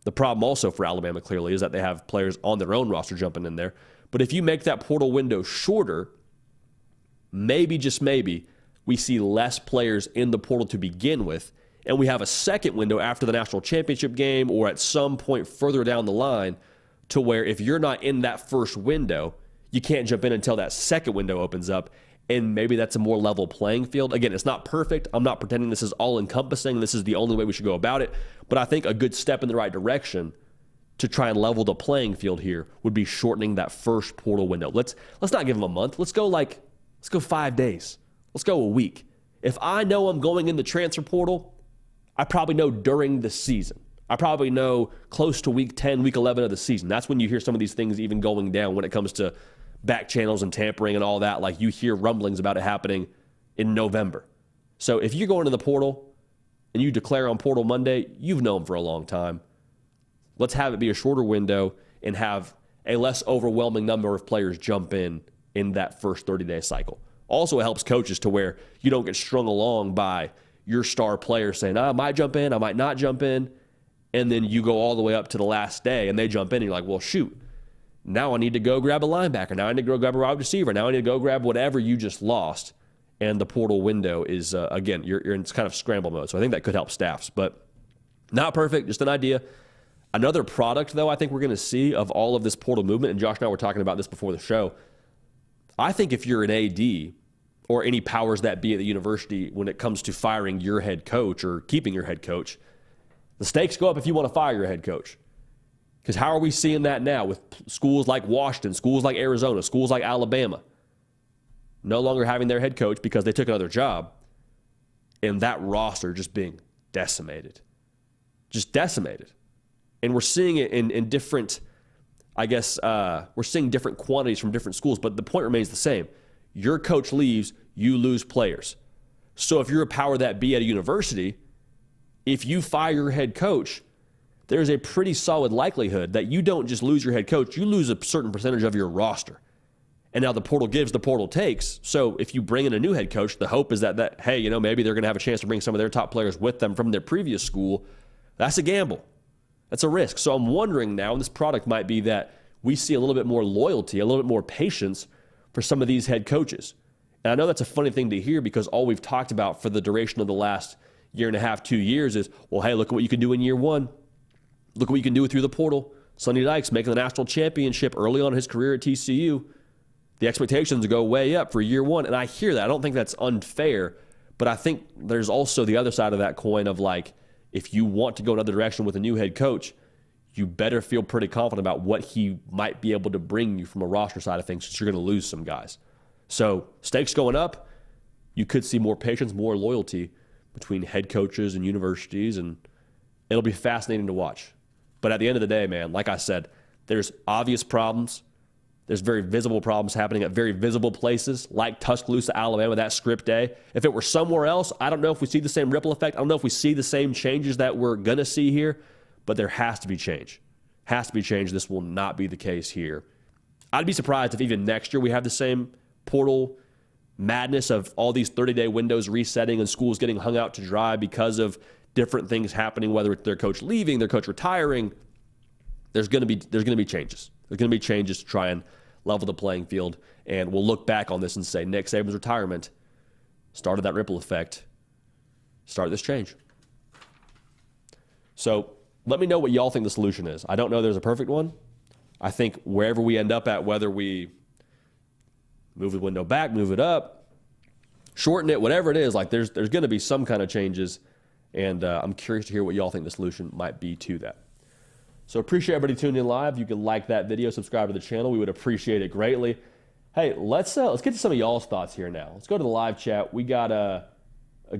The problem also for Alabama, clearly, is that they have players on their own roster jumping in there. But if you make that portal window shorter, maybe, just maybe, we see less players in the portal to begin with, and we have a second window after the national championship game or at some point further down the line to where if you're not in that first window, you can't jump in until that second window opens up, and maybe that's a more level playing field. Again, it's not perfect. I'm not pretending this is all-encompassing. This is the only way we should go about it, but I think a good step in the right direction to try and level the playing field here would be shortening that first portal window. Let's not give them a month. Let's go 5 days. Let's go a week. If I know I'm going in the transfer portal, I probably know during the season. I probably know close to week 10, week 11 of the season. That's when you hear some of these things even going down when it comes to back channels and tampering and all that. Like, you hear rumblings about it happening in November. So if you go into the portal and you declare on portal Monday, you've known for a long time. Let's have it be a shorter window and have a less overwhelming number of players jump in that first 30-day cycle. Also, it helps coaches to where you don't get strung along by your star player saying, I might jump in, I might not jump in, and then you go all the way up to the last day and they jump in and you're like, well, shoot, now I need to go grab a linebacker, now I need to go grab a wide receiver, now I need to go grab whatever you just lost, and the portal window is, again, you're in kind of scramble mode. So I think that could help staffs, but not perfect, just an idea. Another product, though, I think we're going to see of all of this portal movement, and Josh and I were talking about this before the show, I think if you're an AD or any powers that be at the university when it comes to firing your head coach or keeping your head coach, the stakes go up if you want to fire your head coach. Because how are we seeing that now with schools like Washington, schools like Arizona, schools like Alabama, no longer having their head coach because they took another job, and that roster just being decimated. Just decimated. And we're seeing it in different, I guess, we're seeing different quantities from different schools, but the point remains the same. Your coach leaves, you lose players. So if you're a power that be at a university, if you fire your head coach, there's a pretty solid likelihood that you don't just lose your head coach, you lose a certain percentage of your roster. And now the portal gives, the portal takes. So if you bring in a new head coach, the hope is that hey, you know, maybe they're going to have a chance to bring some of their top players with them from their previous school. That's a gamble. That's a risk. So I'm wondering now, and this product might be that we see a little bit more loyalty, a little bit more patience for some of these head coaches. And I know that's a funny thing to hear because all we've talked about for the duration of the last year and a half, 2 years is, well, hey, look at what you can do in year one. Look at what you can do through the portal. Sonny Dykes making the national championship early on in his career at TCU. The expectations go way up for year one. And I hear that. I don't think that's unfair. But I think there's also the other side of that coin of like, if you want to go another direction with a new head coach, you better feel pretty confident about what he might be able to bring you from a roster side of things, since you're going to lose some guys. So stakes going up, you could see more patience, more loyalty between head coaches and universities, and it'll be fascinating to watch. But at the end of the day, man, like I said, there's obvious problems. There's very visible problems happening at very visible places like Tuscaloosa, Alabama, that script day. If it were somewhere else, I don't know if we see the same ripple effect. I don't know if we see the same changes that we're going to see here, but there has to be change. Has to be change. This will not be the case here. I'd be surprised if even next year we have the same portal madness of all these 30-day windows resetting and schools getting hung out to dry because of different things happening, whether it's their coach leaving, their coach retiring. There's going to be changes. There's going to be changes to try and level the playing field, and we'll look back on this and say Nick Saban's retirement started that ripple effect, started this change. So let me know what y'all think the solution is. I don't know there's a perfect one. I think wherever we end up at, whether we move the window back, move it up, shorten it, whatever it is, like there's going to be some kind of changes, and I'm curious to hear what y'all think the solution might be to that. So appreciate everybody tuning in live. You can like that video, subscribe to the channel. We would appreciate it greatly. Hey, let's get to some of y'all's thoughts here now. Let's go to the live chat. We got a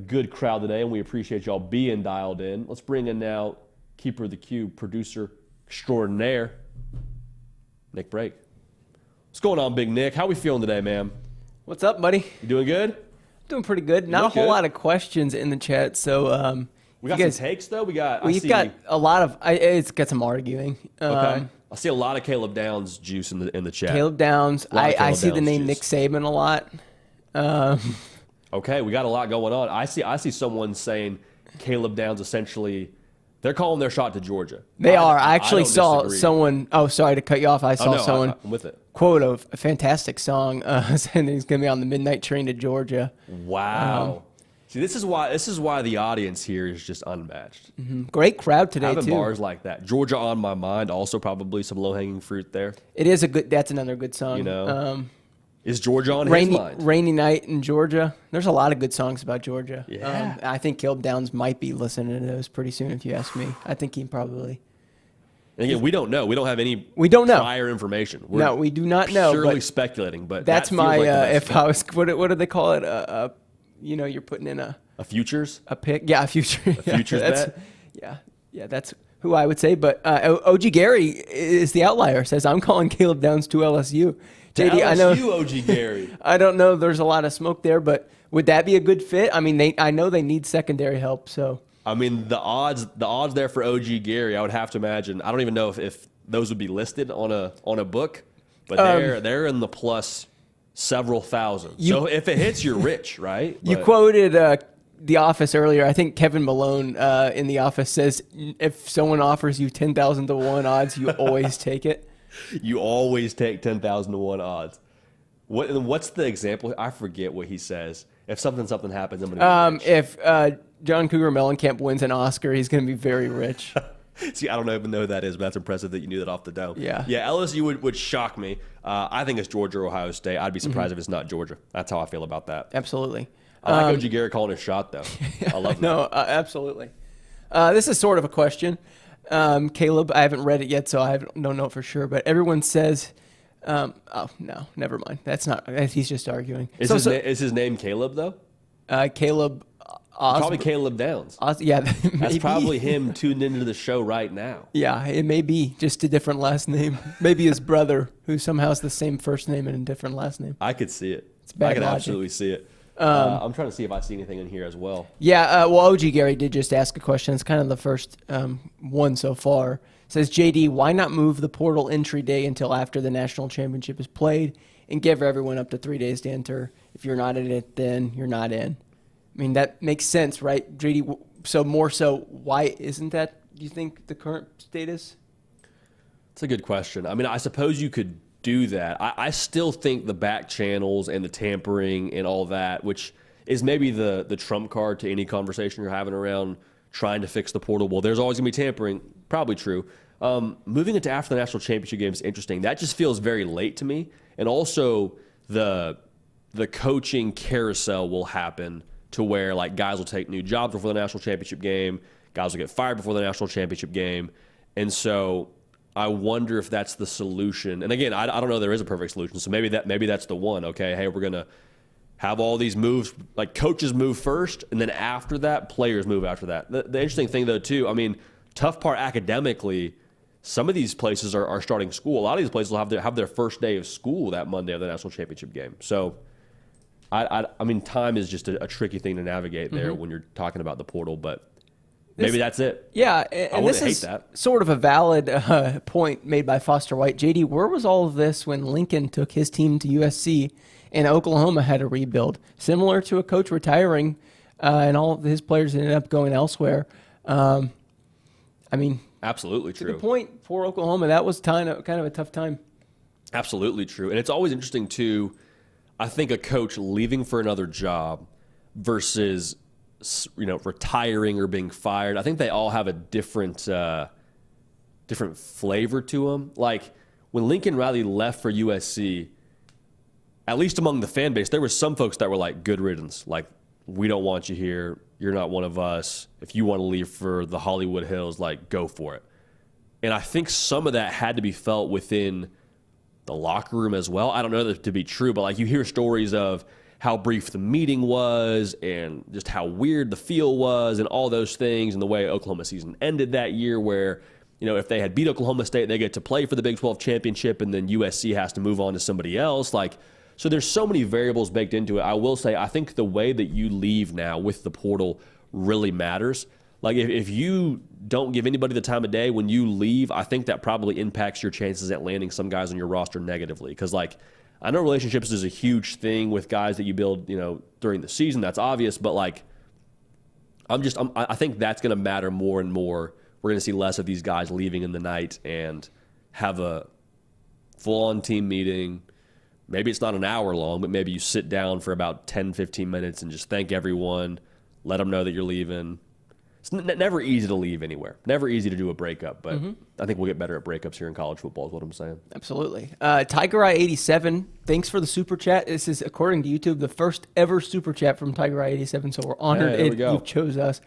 good crowd today, and we appreciate y'all being dialed in. Let's bring in now Keeper of the Cube, producer extraordinaire, Nick Brake. What's going on, Big Nick? How we feeling today, man? What's up, buddy? You doing good? Doing pretty good. Not a whole lot of questions in the chat, so we got some takes though. We've got a lot of. It's got some arguing. Okay. I see a lot of Caleb Downs juice in the chat. Caleb Downs. I see the name Nick Saban a lot. Okay, we got a lot going on. I see someone saying Caleb Downs essentially. They're calling their shot to Georgia. They are. I actually saw someone. Oh, sorry to cut you off. I saw someone I'm with it. Quote of a fantastic song saying he's going to be on the midnight train to Georgia. Wow. See, this is why the audience here is just unmatched. Mm-hmm. Great crowd today, having too. Bars like that. Georgia on my mind. Also, probably some low-hanging fruit there. It is a good. That's another good song. You know, is Georgia on his mind? Rainy Night in Georgia. There's a lot of good songs about Georgia. Yeah. I think Caleb Downs might be listening to those pretty soon, if you ask me. I think he probably. And again, we don't know. We don't have any prior information. No, we do not know. Purely speculating, but that's that my. Like if I was, what do they call it? You're putting in a futures, a pick. Yeah, a future. Futures bet. Yeah, that's who I would say. But OG Gary is the outlier. Says I'm calling Caleb Downs to LSU. JD, LSU, I know OG Gary. I don't know. There's a lot of smoke there, but would that be a good fit? I mean, I know they need secondary help, so. I mean, the odds there for OG Gary, I would have to imagine. I don't even know if those would be listed on a book, but they're in the plus several thousand. So if it hits, you're rich, right? You quoted The Office earlier. I think Kevin Malone in The Office says, if someone offers you 10,000 to 1 odds, you always take it. You always take 10,000 to 1 odds. What's the example? I forget what he says. If something happens, I'm going to be rich. If John Cougar Mellencamp wins an Oscar, he's going to be very rich. See, I don't even know who that is, but that's impressive that you knew that off the dome. Yeah. Yeah, LSU would shock me. I think it's Georgia or Ohio State. I'd be surprised if it's not Georgia. That's how I feel about that. Absolutely. I like OG Gary calling his shot, though. I love that. No, absolutely. This is sort of a question. Caleb, I haven't read it yet, so I don't know for sure. But everyone says, oh, no, never mind. That's not, he's just arguing. Is his name Caleb, though? Caleb Probably Caleb Downs. Yeah, that's probably him tuned into the show right now. Yeah, it may be just a different last name. Maybe his brother, who somehow has the same first name and a different last name. I could see it. It's bad I could logic. absolutely see it. I'm trying to see if I see anything in here as well. Yeah, well, OG Gary did just ask a question. It's kind of the first one so far. It says, JD, why not move the portal entry day until after the national championship is played and give everyone up to 3 days to enter? If you're not in it, then you're not in. I mean, that makes sense, right, JD? So more so, why isn't that, do you think, the current status? It's a good question. I mean, I suppose you could do that. I still think the back channels and the tampering and all that, which is maybe the trump card to any conversation you're having around trying to fix the portal. Well, there's always going to be tampering. Probably true. Moving it to after the national championship game is interesting. That just feels very late to me. And also the coaching carousel will happen to where like guys will take new jobs before the national championship game. Guys will get fired before the national championship game. And so I wonder if that's the solution. And again, I don't know there is a perfect solution. So maybe that's the one. Okay, hey, we're going to have all these moves, like coaches move first, and then after that, players move after that. The interesting thing, though, too, I mean, tough part academically, some of these places are starting school. A lot of these places will have their first day of school that Monday of the national championship game. So, I mean, time is just a tricky thing to navigate there when you're talking about the portal, but maybe that's it. Yeah, and this is sort of a valid point made by Foster White. JD, where was all of this when Lincoln took his team to USC and Oklahoma had a rebuild? Similar to a coach retiring and all of his players ended up going elsewhere. I mean, absolutely true. To the point for Oklahoma, that was kind of a tough time. Absolutely true. And it's always interesting, too, I think a coach leaving for another job versus retiring or being fired, I think they all have a different flavor to them. Like when Lincoln Riley left for USC, at least among the fan base, there were some folks that were like, good riddance. Like, we don't want you here. You're not one of us. If you want to leave for the Hollywood Hills, like, go for it. And I think some of that had to be felt within the locker room as well. I don't know that to be true, but like you hear stories of how brief the meeting was and just how weird the feel was and all those things and the way Oklahoma season ended that year where, if they had beat Oklahoma State, they get to play for the Big 12 championship and then USC has to move on to somebody else. Like, so there's so many variables baked into it. I will say, I think the way that you leave now with the portal really matters. Like if you don't give anybody the time of day when you leave, I think that probably impacts your chances at landing some guys on your roster negatively. Because like, I know relationships is a huge thing with guys that you build, during the season. That's obvious, but like, I think that's going to matter more and more. We're going to see less of these guys leaving in the night and have a full-on team meeting. Maybe it's not an hour long, but maybe you sit down for about 10, 15 minutes and just thank everyone, let them know that you're leaving. It's never easy to leave anywhere. Never easy to do a breakup, but I think we'll get better at breakups here in college football is what I'm saying. Absolutely. Tiger Eye 87, thanks for the super chat. This is, according to YouTube, the first ever super chat from Tiger Eye 87, so we're honored you chose us.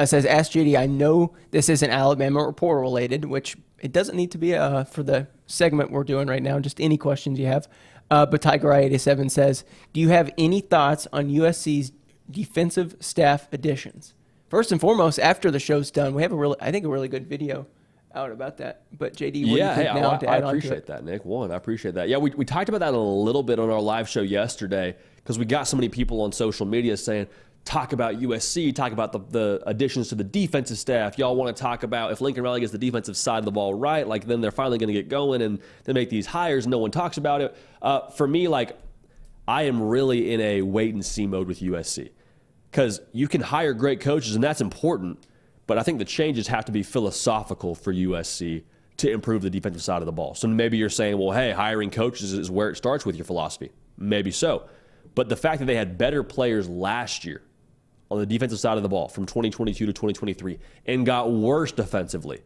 Says, ask JD, I know this isn't Alabama or portal related, which it doesn't need to be for the segment we're doing right now, just any questions you have. But Tiger Eye 87 says, do you have any thoughts on USC's defensive staff additions? First and foremost, after the show's done, we have a really good video out about that. But JD, what do you think now to add on to it? I appreciate that, Nick. I appreciate that. Yeah, we talked about that a little bit on our live show yesterday because we got so many people on social media saying, talk about USC, talk about the additions to the defensive staff. Y'all want to talk about if Lincoln Riley gets the defensive side of the ball right, like then they're finally going to get going and they make these hires. No one talks about it. For me, like I am really in a wait and see mode with USC. Because you can hire great coaches, and that's important, but I think the changes have to be philosophical for USC to improve the defensive side of the ball. So maybe you're saying, well, hey, hiring coaches is where it starts with your philosophy. Maybe so. But the fact that they had better players last year on the defensive side of the ball from 2022 to 2023 and got worse defensively,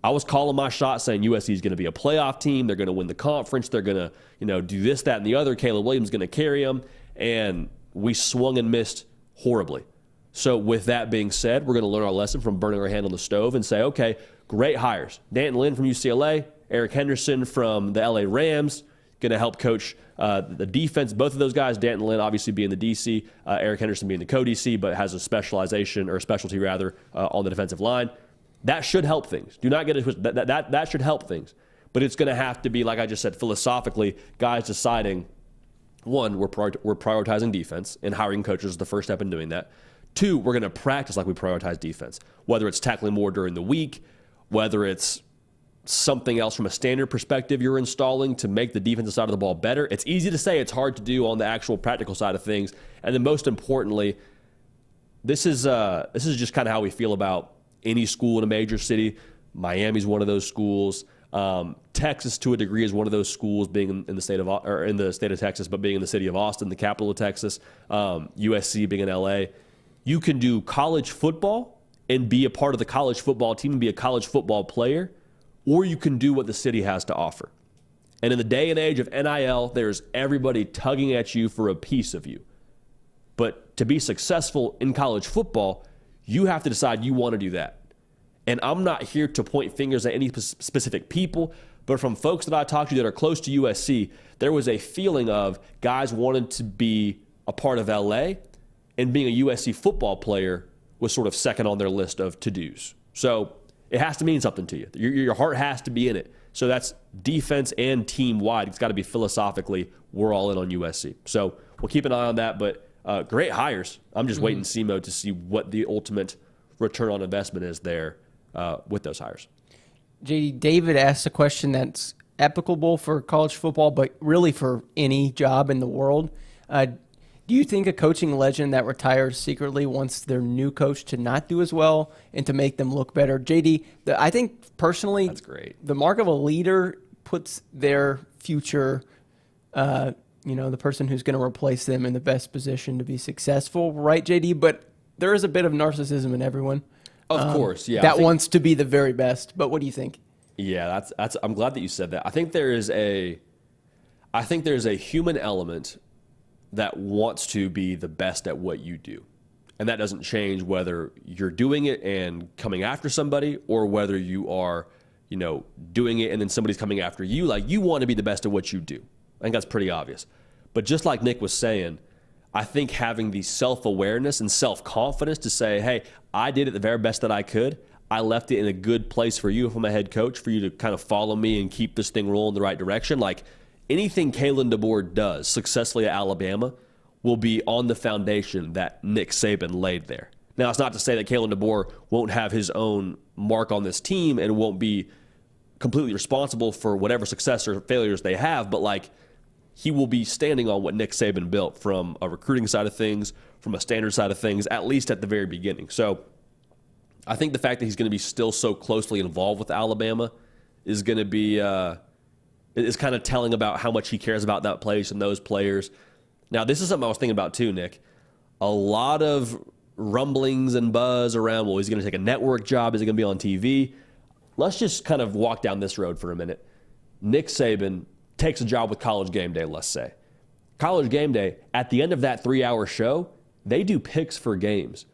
I was calling my shot saying USC is going to be a playoff team. They're going to win the conference. They're going to do this, that, and the other. Caleb Williams is going to carry them. And we swung and missed horribly. So with that being said, we're going to learn our lesson from burning our hand on the stove and say, okay, great hires. Danton Lynn from UCLA, Eric Henderson from the LA Rams, going to help coach the defense. Both of those guys, Danton Lynn obviously being the DC, Eric Henderson being the co-DC, but has a specialization or a specialty rather on the defensive line. That should help things. Do not get it twisted. That should help things. But it's going to have to be, like I just said, philosophically, guys deciding, one, we're prioritizing defense, and hiring coaches is the first step in doing that. Two, we're going to practice like we prioritize defense, whether it's tackling more during the week, whether it's something else from a standard perspective you're installing to make the defensive side of the ball better. It's easy to say, it's hard to do on the actual practical side of things. And then most importantly, this is just kind of how we feel about any school in a major city. Miami's one of those schools. Texas, to a degree, is one of those schools, being in the state of Texas, but being in the city of Austin, the capital of Texas. USC being in LA. You can do college football and be a part of the college football team and be a college football player, or you can do what the city has to offer. And in the day and age of NIL, there's everybody tugging at you for a piece of you. But to be successful in college football, you have to decide you want to do that. And I'm not here to point fingers at any specific people, but from folks that I talked to that are close to USC, there was a feeling of guys wanted to be a part of LA, and being a USC football player was sort of second on their list of to-dos. So it has to mean something to you. Your heart has to be in it. So that's defense and team-wide. It's got to be philosophically, we're all in on USC. So we'll keep an eye on that, but great hires. I'm just waiting in mode to see what the ultimate return on investment is there with those hires. JD, David asked a question that's applicable for college football, but really for any job in the world. Do you think a coaching legend that retires secretly wants their new coach to not do as well and to make them look better? JD, I think personally, that's great. The mark of a leader puts their future, the person who's going to replace them in the best position to be successful, right, JD? But there is a bit of narcissism in everyone. Of course, yeah. That wants to be the very best. But what do you think? Yeah, that's. I'm glad that you said that. I think there's a human element that wants to be the best at what you do. And that doesn't change whether you're doing it and coming after somebody or whether you are, doing it and then somebody's coming after you. Like, you want to be the best at what you do. I think that's pretty obvious. But just like Nick was saying, I think having the self-awareness and self-confidence to say, hey, I did it the very best that I could. I left it in a good place for you if I'm a head coach, for you to kind of follow me and keep this thing rolling in the right direction. Like, anything Kalen DeBoer does successfully at Alabama will be on the foundation that Nick Saban laid there. Now, it's not to say that Kalen DeBoer won't have his own mark on this team and won't be completely responsible for whatever success or failures they have, but like, he will be standing on what Nick Saban built from a recruiting side of things, from a standard side of things, at least at the very beginning. So I think the fact that he's going to be still so closely involved with Alabama is going to be is kind of telling about how much he cares about that place and those players. Now, this is something I was thinking about too, Nick. A lot of rumblings and buzz around, well, he's going to take a network job. Is he going to be on TV? Let's just kind of walk down this road for a minute. Nick Saban takes a job with College Game Day, let's say. College Game Day, at the end of that 3-hour show, they do picks for games.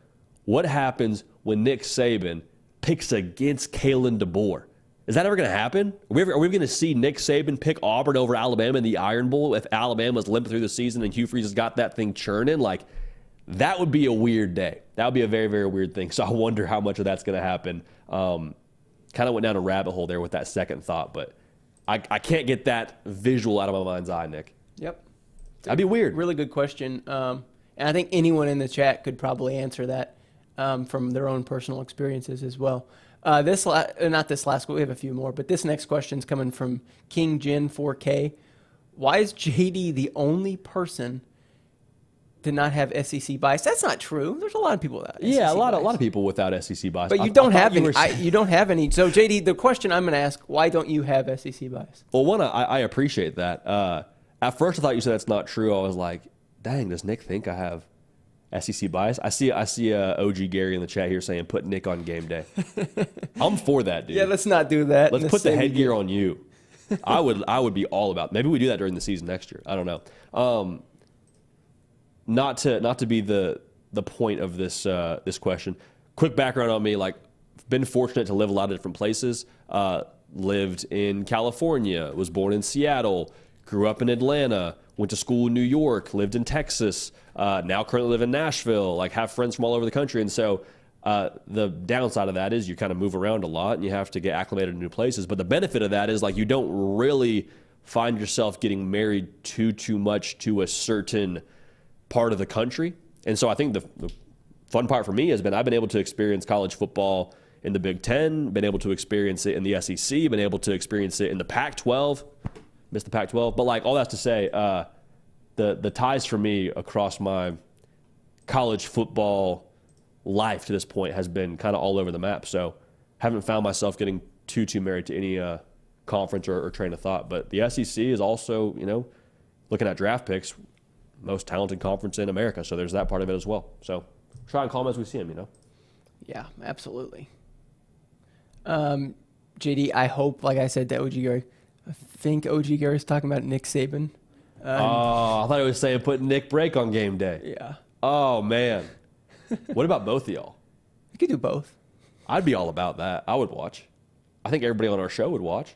What happens when Nick Saban picks against Kalen DeBoer? Is that ever going to happen? Are we going to see Nick Saban pick Auburn over Alabama in the Iron Bowl if Alabama's limping through the season and Hugh Freeze has got that thing churning? Like, that would be a weird day. That would be a very, very weird thing. So I wonder how much of that's going to happen. Kind of went down a rabbit hole there with that second thought, but I can't get that visual out of my mind's eye, Nick. Yep. That'd be weird. Really good question. And I think anyone in the chat could probably answer that from their own personal experiences as well. Not this last, we have a few more, but this next question is coming from King Jin 4K. Why is JD the only person to not have SEC bias? That's not true. There's a lot of people without SEC bias. A lot of people without SEC bias. But you don't have any. You don't have any. So JD, the question I'm going to ask: why don't you have SEC bias? Well, one, I appreciate that. At first, I thought you said that's not true. I was like, dang, does Nick think I have SEC bias? I see OG Gary in the chat here saying put Nick on game day. I'm for that, dude. Yeah, let's not do that. Let's put the headgear on you. I would be all about. Maybe we do that during the season next year. I don't know. Not to be the point of this question. Quick background on me: like, been fortunate to live a lot of different places. Lived in California, was born in Seattle, grew up in Atlanta, went to school in New York, lived in Texas. Now currently live in Nashville. Like, have friends from all over the country, and so the downside of that is you kind of move around a lot and you have to get acclimated to new places. But the benefit of that is, like, you don't really find yourself getting married too much to a certain part of the country. And so I think the fun part for me has been I've been able to experience college football in the Big Ten, been able to experience it in the SEC, been able to experience it in the Pac-12. Missed the Pac-12. But, like, all that's to say, the ties for me across my college football life to this point has been kind of all over the map. So haven't found myself getting too married to any conference or train of thought. But the SEC is also, looking at draft picks, most talented conference in America. So there's that part of it as well. So try and call them as we see them, Yeah, absolutely. JD, I hope, like I said to OG Gary, I think OG Gary's talking about Nick Saban. I thought he was saying put Nick Break on game day. Yeah. Oh, man. What about both of y'all? You could do both. I'd be all about that. I would watch. I think everybody on our show would watch.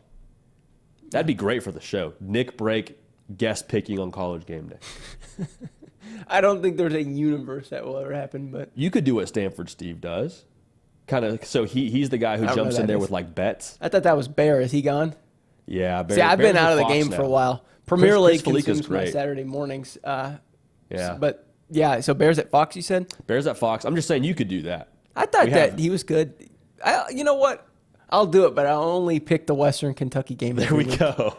That'd be great for the show. Nick Break guest picking on college game day. I don't think there's a universe that will ever happen, but you could do what Stanford Steve does. Kind of. So he's the guy who jumps in there with like bets. I thought that was Bear. Is he gone? Yeah, Bear. See, I've been out of the Fox game now. for a while. Premier League Chris consumes my great. Saturday mornings. Yeah. But yeah, so Bears at Fox, you said? Bears at Fox. I'm just saying you could do that. I thought that he was good. You know what? I'll do it, but I'll only pick the Western Kentucky game. There we go.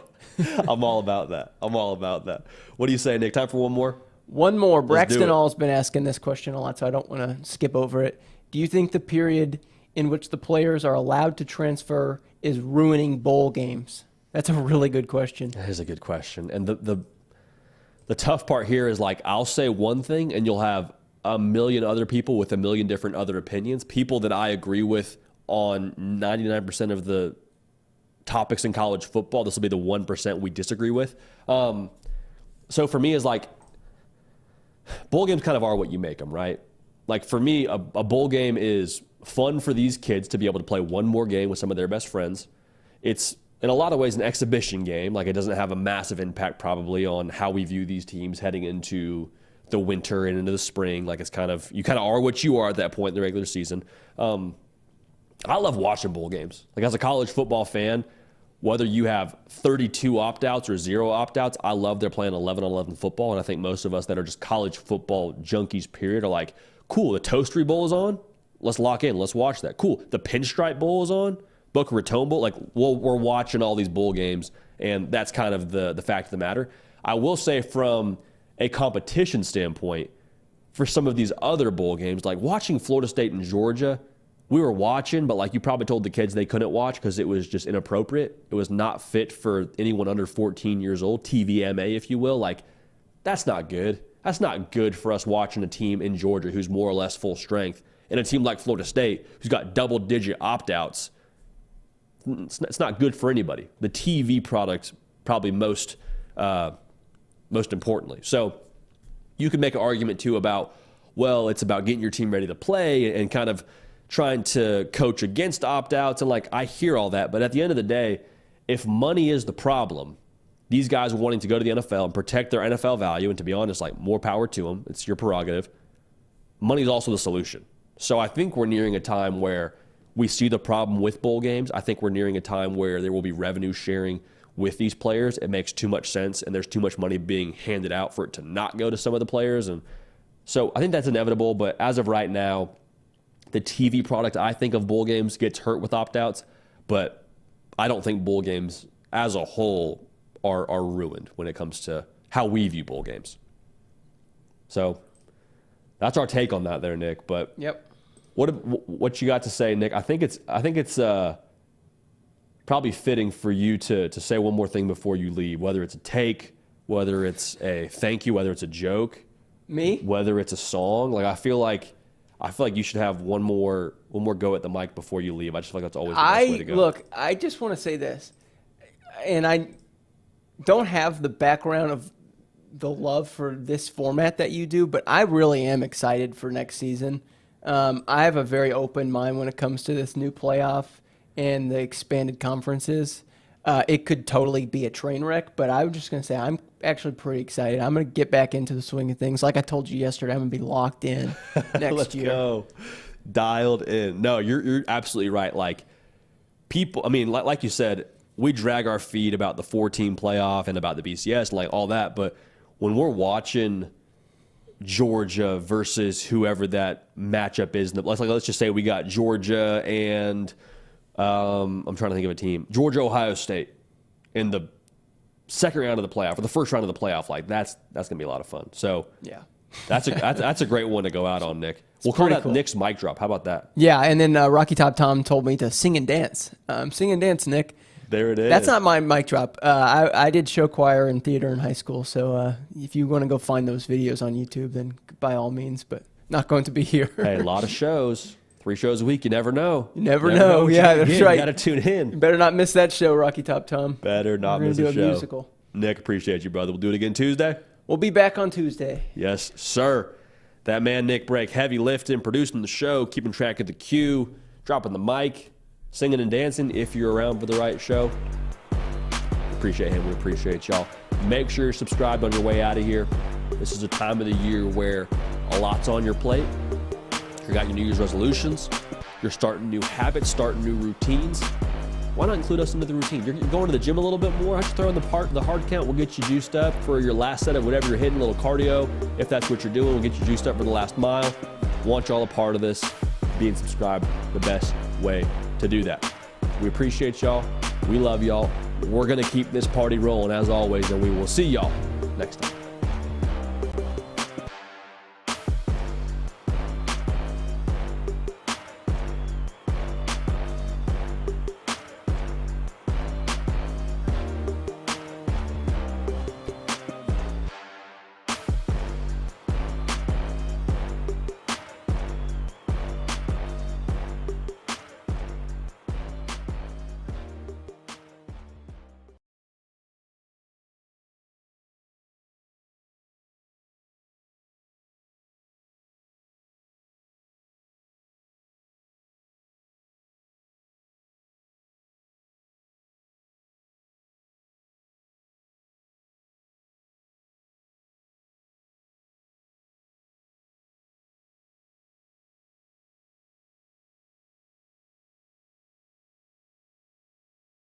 I'm all about that. What do you say, Nick? Time for one more? One more. Braxton All's been asking this question a lot, so I don't want to skip over it. Do you think the period in which the players are allowed to transfer is ruining bowl games? That's a really good question. That is a good question. And the tough part here is, like, I'll say one thing and you'll have a million other people with a million different other opinions, people that I agree with on 99% of the topics in college football. This will be the 1% we disagree with. So for me, is like, bowl games kind of are what you make them, right? Like, for me, a bowl game is fun for these kids to be able to play one more game with some of their best friends. It's, in a lot of ways, an exhibition game. Like, it doesn't have a massive impact probably on how we view these teams heading into the winter and into the spring. Like, it's kind of, you kind of are what you are at that point in the regular season. I love watching bowl games. Like, as a college football fan, whether you have 32 opt-outs or 0 opt-outs, I love they're playing 11-on-11 football, and I think most of us that are just college football junkies, period, are like, cool, the Toastery Bowl is on. Let's lock in. Let's watch that. Cool. The Pinstripe Bowl is on. Boca Raton Bowl. Like, we're watching all these bowl games, and that's kind of the fact of the matter. I will say, from a competition standpoint, for some of these other bowl games, like watching Florida State and Georgia, we were watching, but like, you probably told the kids they couldn't watch because it was just inappropriate. It was not fit for anyone under 14 years old, TVMA, if you will. Like, that's not good. That's not good for us watching a team in Georgia who's more or less full strength, and a team like Florida State who's got double-digit opt-outs. It's not good for anybody. The TV product, probably most importantly. So you could make an argument, too, about, well, it's about getting your team ready to play and kind of trying to coach against opt-outs. And, like, I hear all that. But at the end of the day, if money is the problem, these guys wanting to go to the NFL and protect their NFL value, and to be honest, like, more power to them. It's your prerogative. Money is also the solution. So I think we're nearing a time where we see the problem with bowl games. I think we're nearing a time where there will be revenue sharing with these players. It makes too much sense, and there's too much money being handed out for it to not go to some of the players. And so I think that's inevitable. But as of right now, the TV product, I think, of bowl games gets hurt with opt-outs. But I don't think bowl games as a whole are ruined when it comes to how we view bowl games. So that's our take on that there, Nick. But yep. What you got to say, Nick? I think it's probably fitting for you to say one more thing before you leave, whether it's a take, whether it's a thank you, whether it's a joke. Me? Whether it's a song. Like, I feel like you should have one more go at the mic before you leave. I just feel like that's always the best way to go. Look, I just want to say this, and I don't have the background of the love for this format that you do, but I really am excited for next season. I have a very open mind when it comes to this new playoff and the expanded conferences. It could totally be a train wreck, but I'm just going to say I'm actually pretty excited. I'm going to get back into the swing of things. Like I told you yesterday, I'm going to be locked in next year. Let's go. Dialed in. No, you're absolutely right. Like, people, I mean, like you said, we drag our feet about the 4-team playoff and about the BCS and like all that, but when we're watching Georgia versus whoever that matchup is, let's just say we got Georgia and I'm trying to think of a team, Georgia Ohio State in the second round of the playoff or the first round of the playoff, like that's gonna be a lot of fun. So yeah, that's a great one to go out on, Nick. We'll call that cool. Nick's mic drop. How about that? Yeah, and then Rocky Top Tom told me to sing and dance. Sing and dance, Nick. There it is. That's not my mic drop. I did show choir and theater in high school, so if you want to go find those videos on YouTube, then by all means, but not going to be here. Hey, a lot of shows. 3 shows a week. You never know. You never know. Yeah, that's right. You got to tune in. You better not miss that show, Rocky Top Tom. Better not miss a show. Musical. Nick, appreciate you, brother. We'll do it again Tuesday. We'll be back on Tuesday. Yes, sir. That man, Nick Brake, heavy lifting, producing the show, keeping track of the cue, dropping the mic, singing and dancing if you're around for the right show. Appreciate him. We appreciate y'all. Make sure you're subscribed on your way out of here. This is a time of the year where a lot's on your plate. You got your New Year's resolutions. You're starting new habits, starting new routines. Why not include us into the routine? You're going to the gym a little bit more. I just throw in the hard count. We'll get you juiced up for your last set of whatever you're hitting, a little cardio. If that's what you're doing, we'll get you juiced up for the last mile. Want y'all a part of this. Being subscribed, the best way to do that. We appreciate y'all. We love y'all. We're going to keep this party rolling as always, and we will see y'all next time.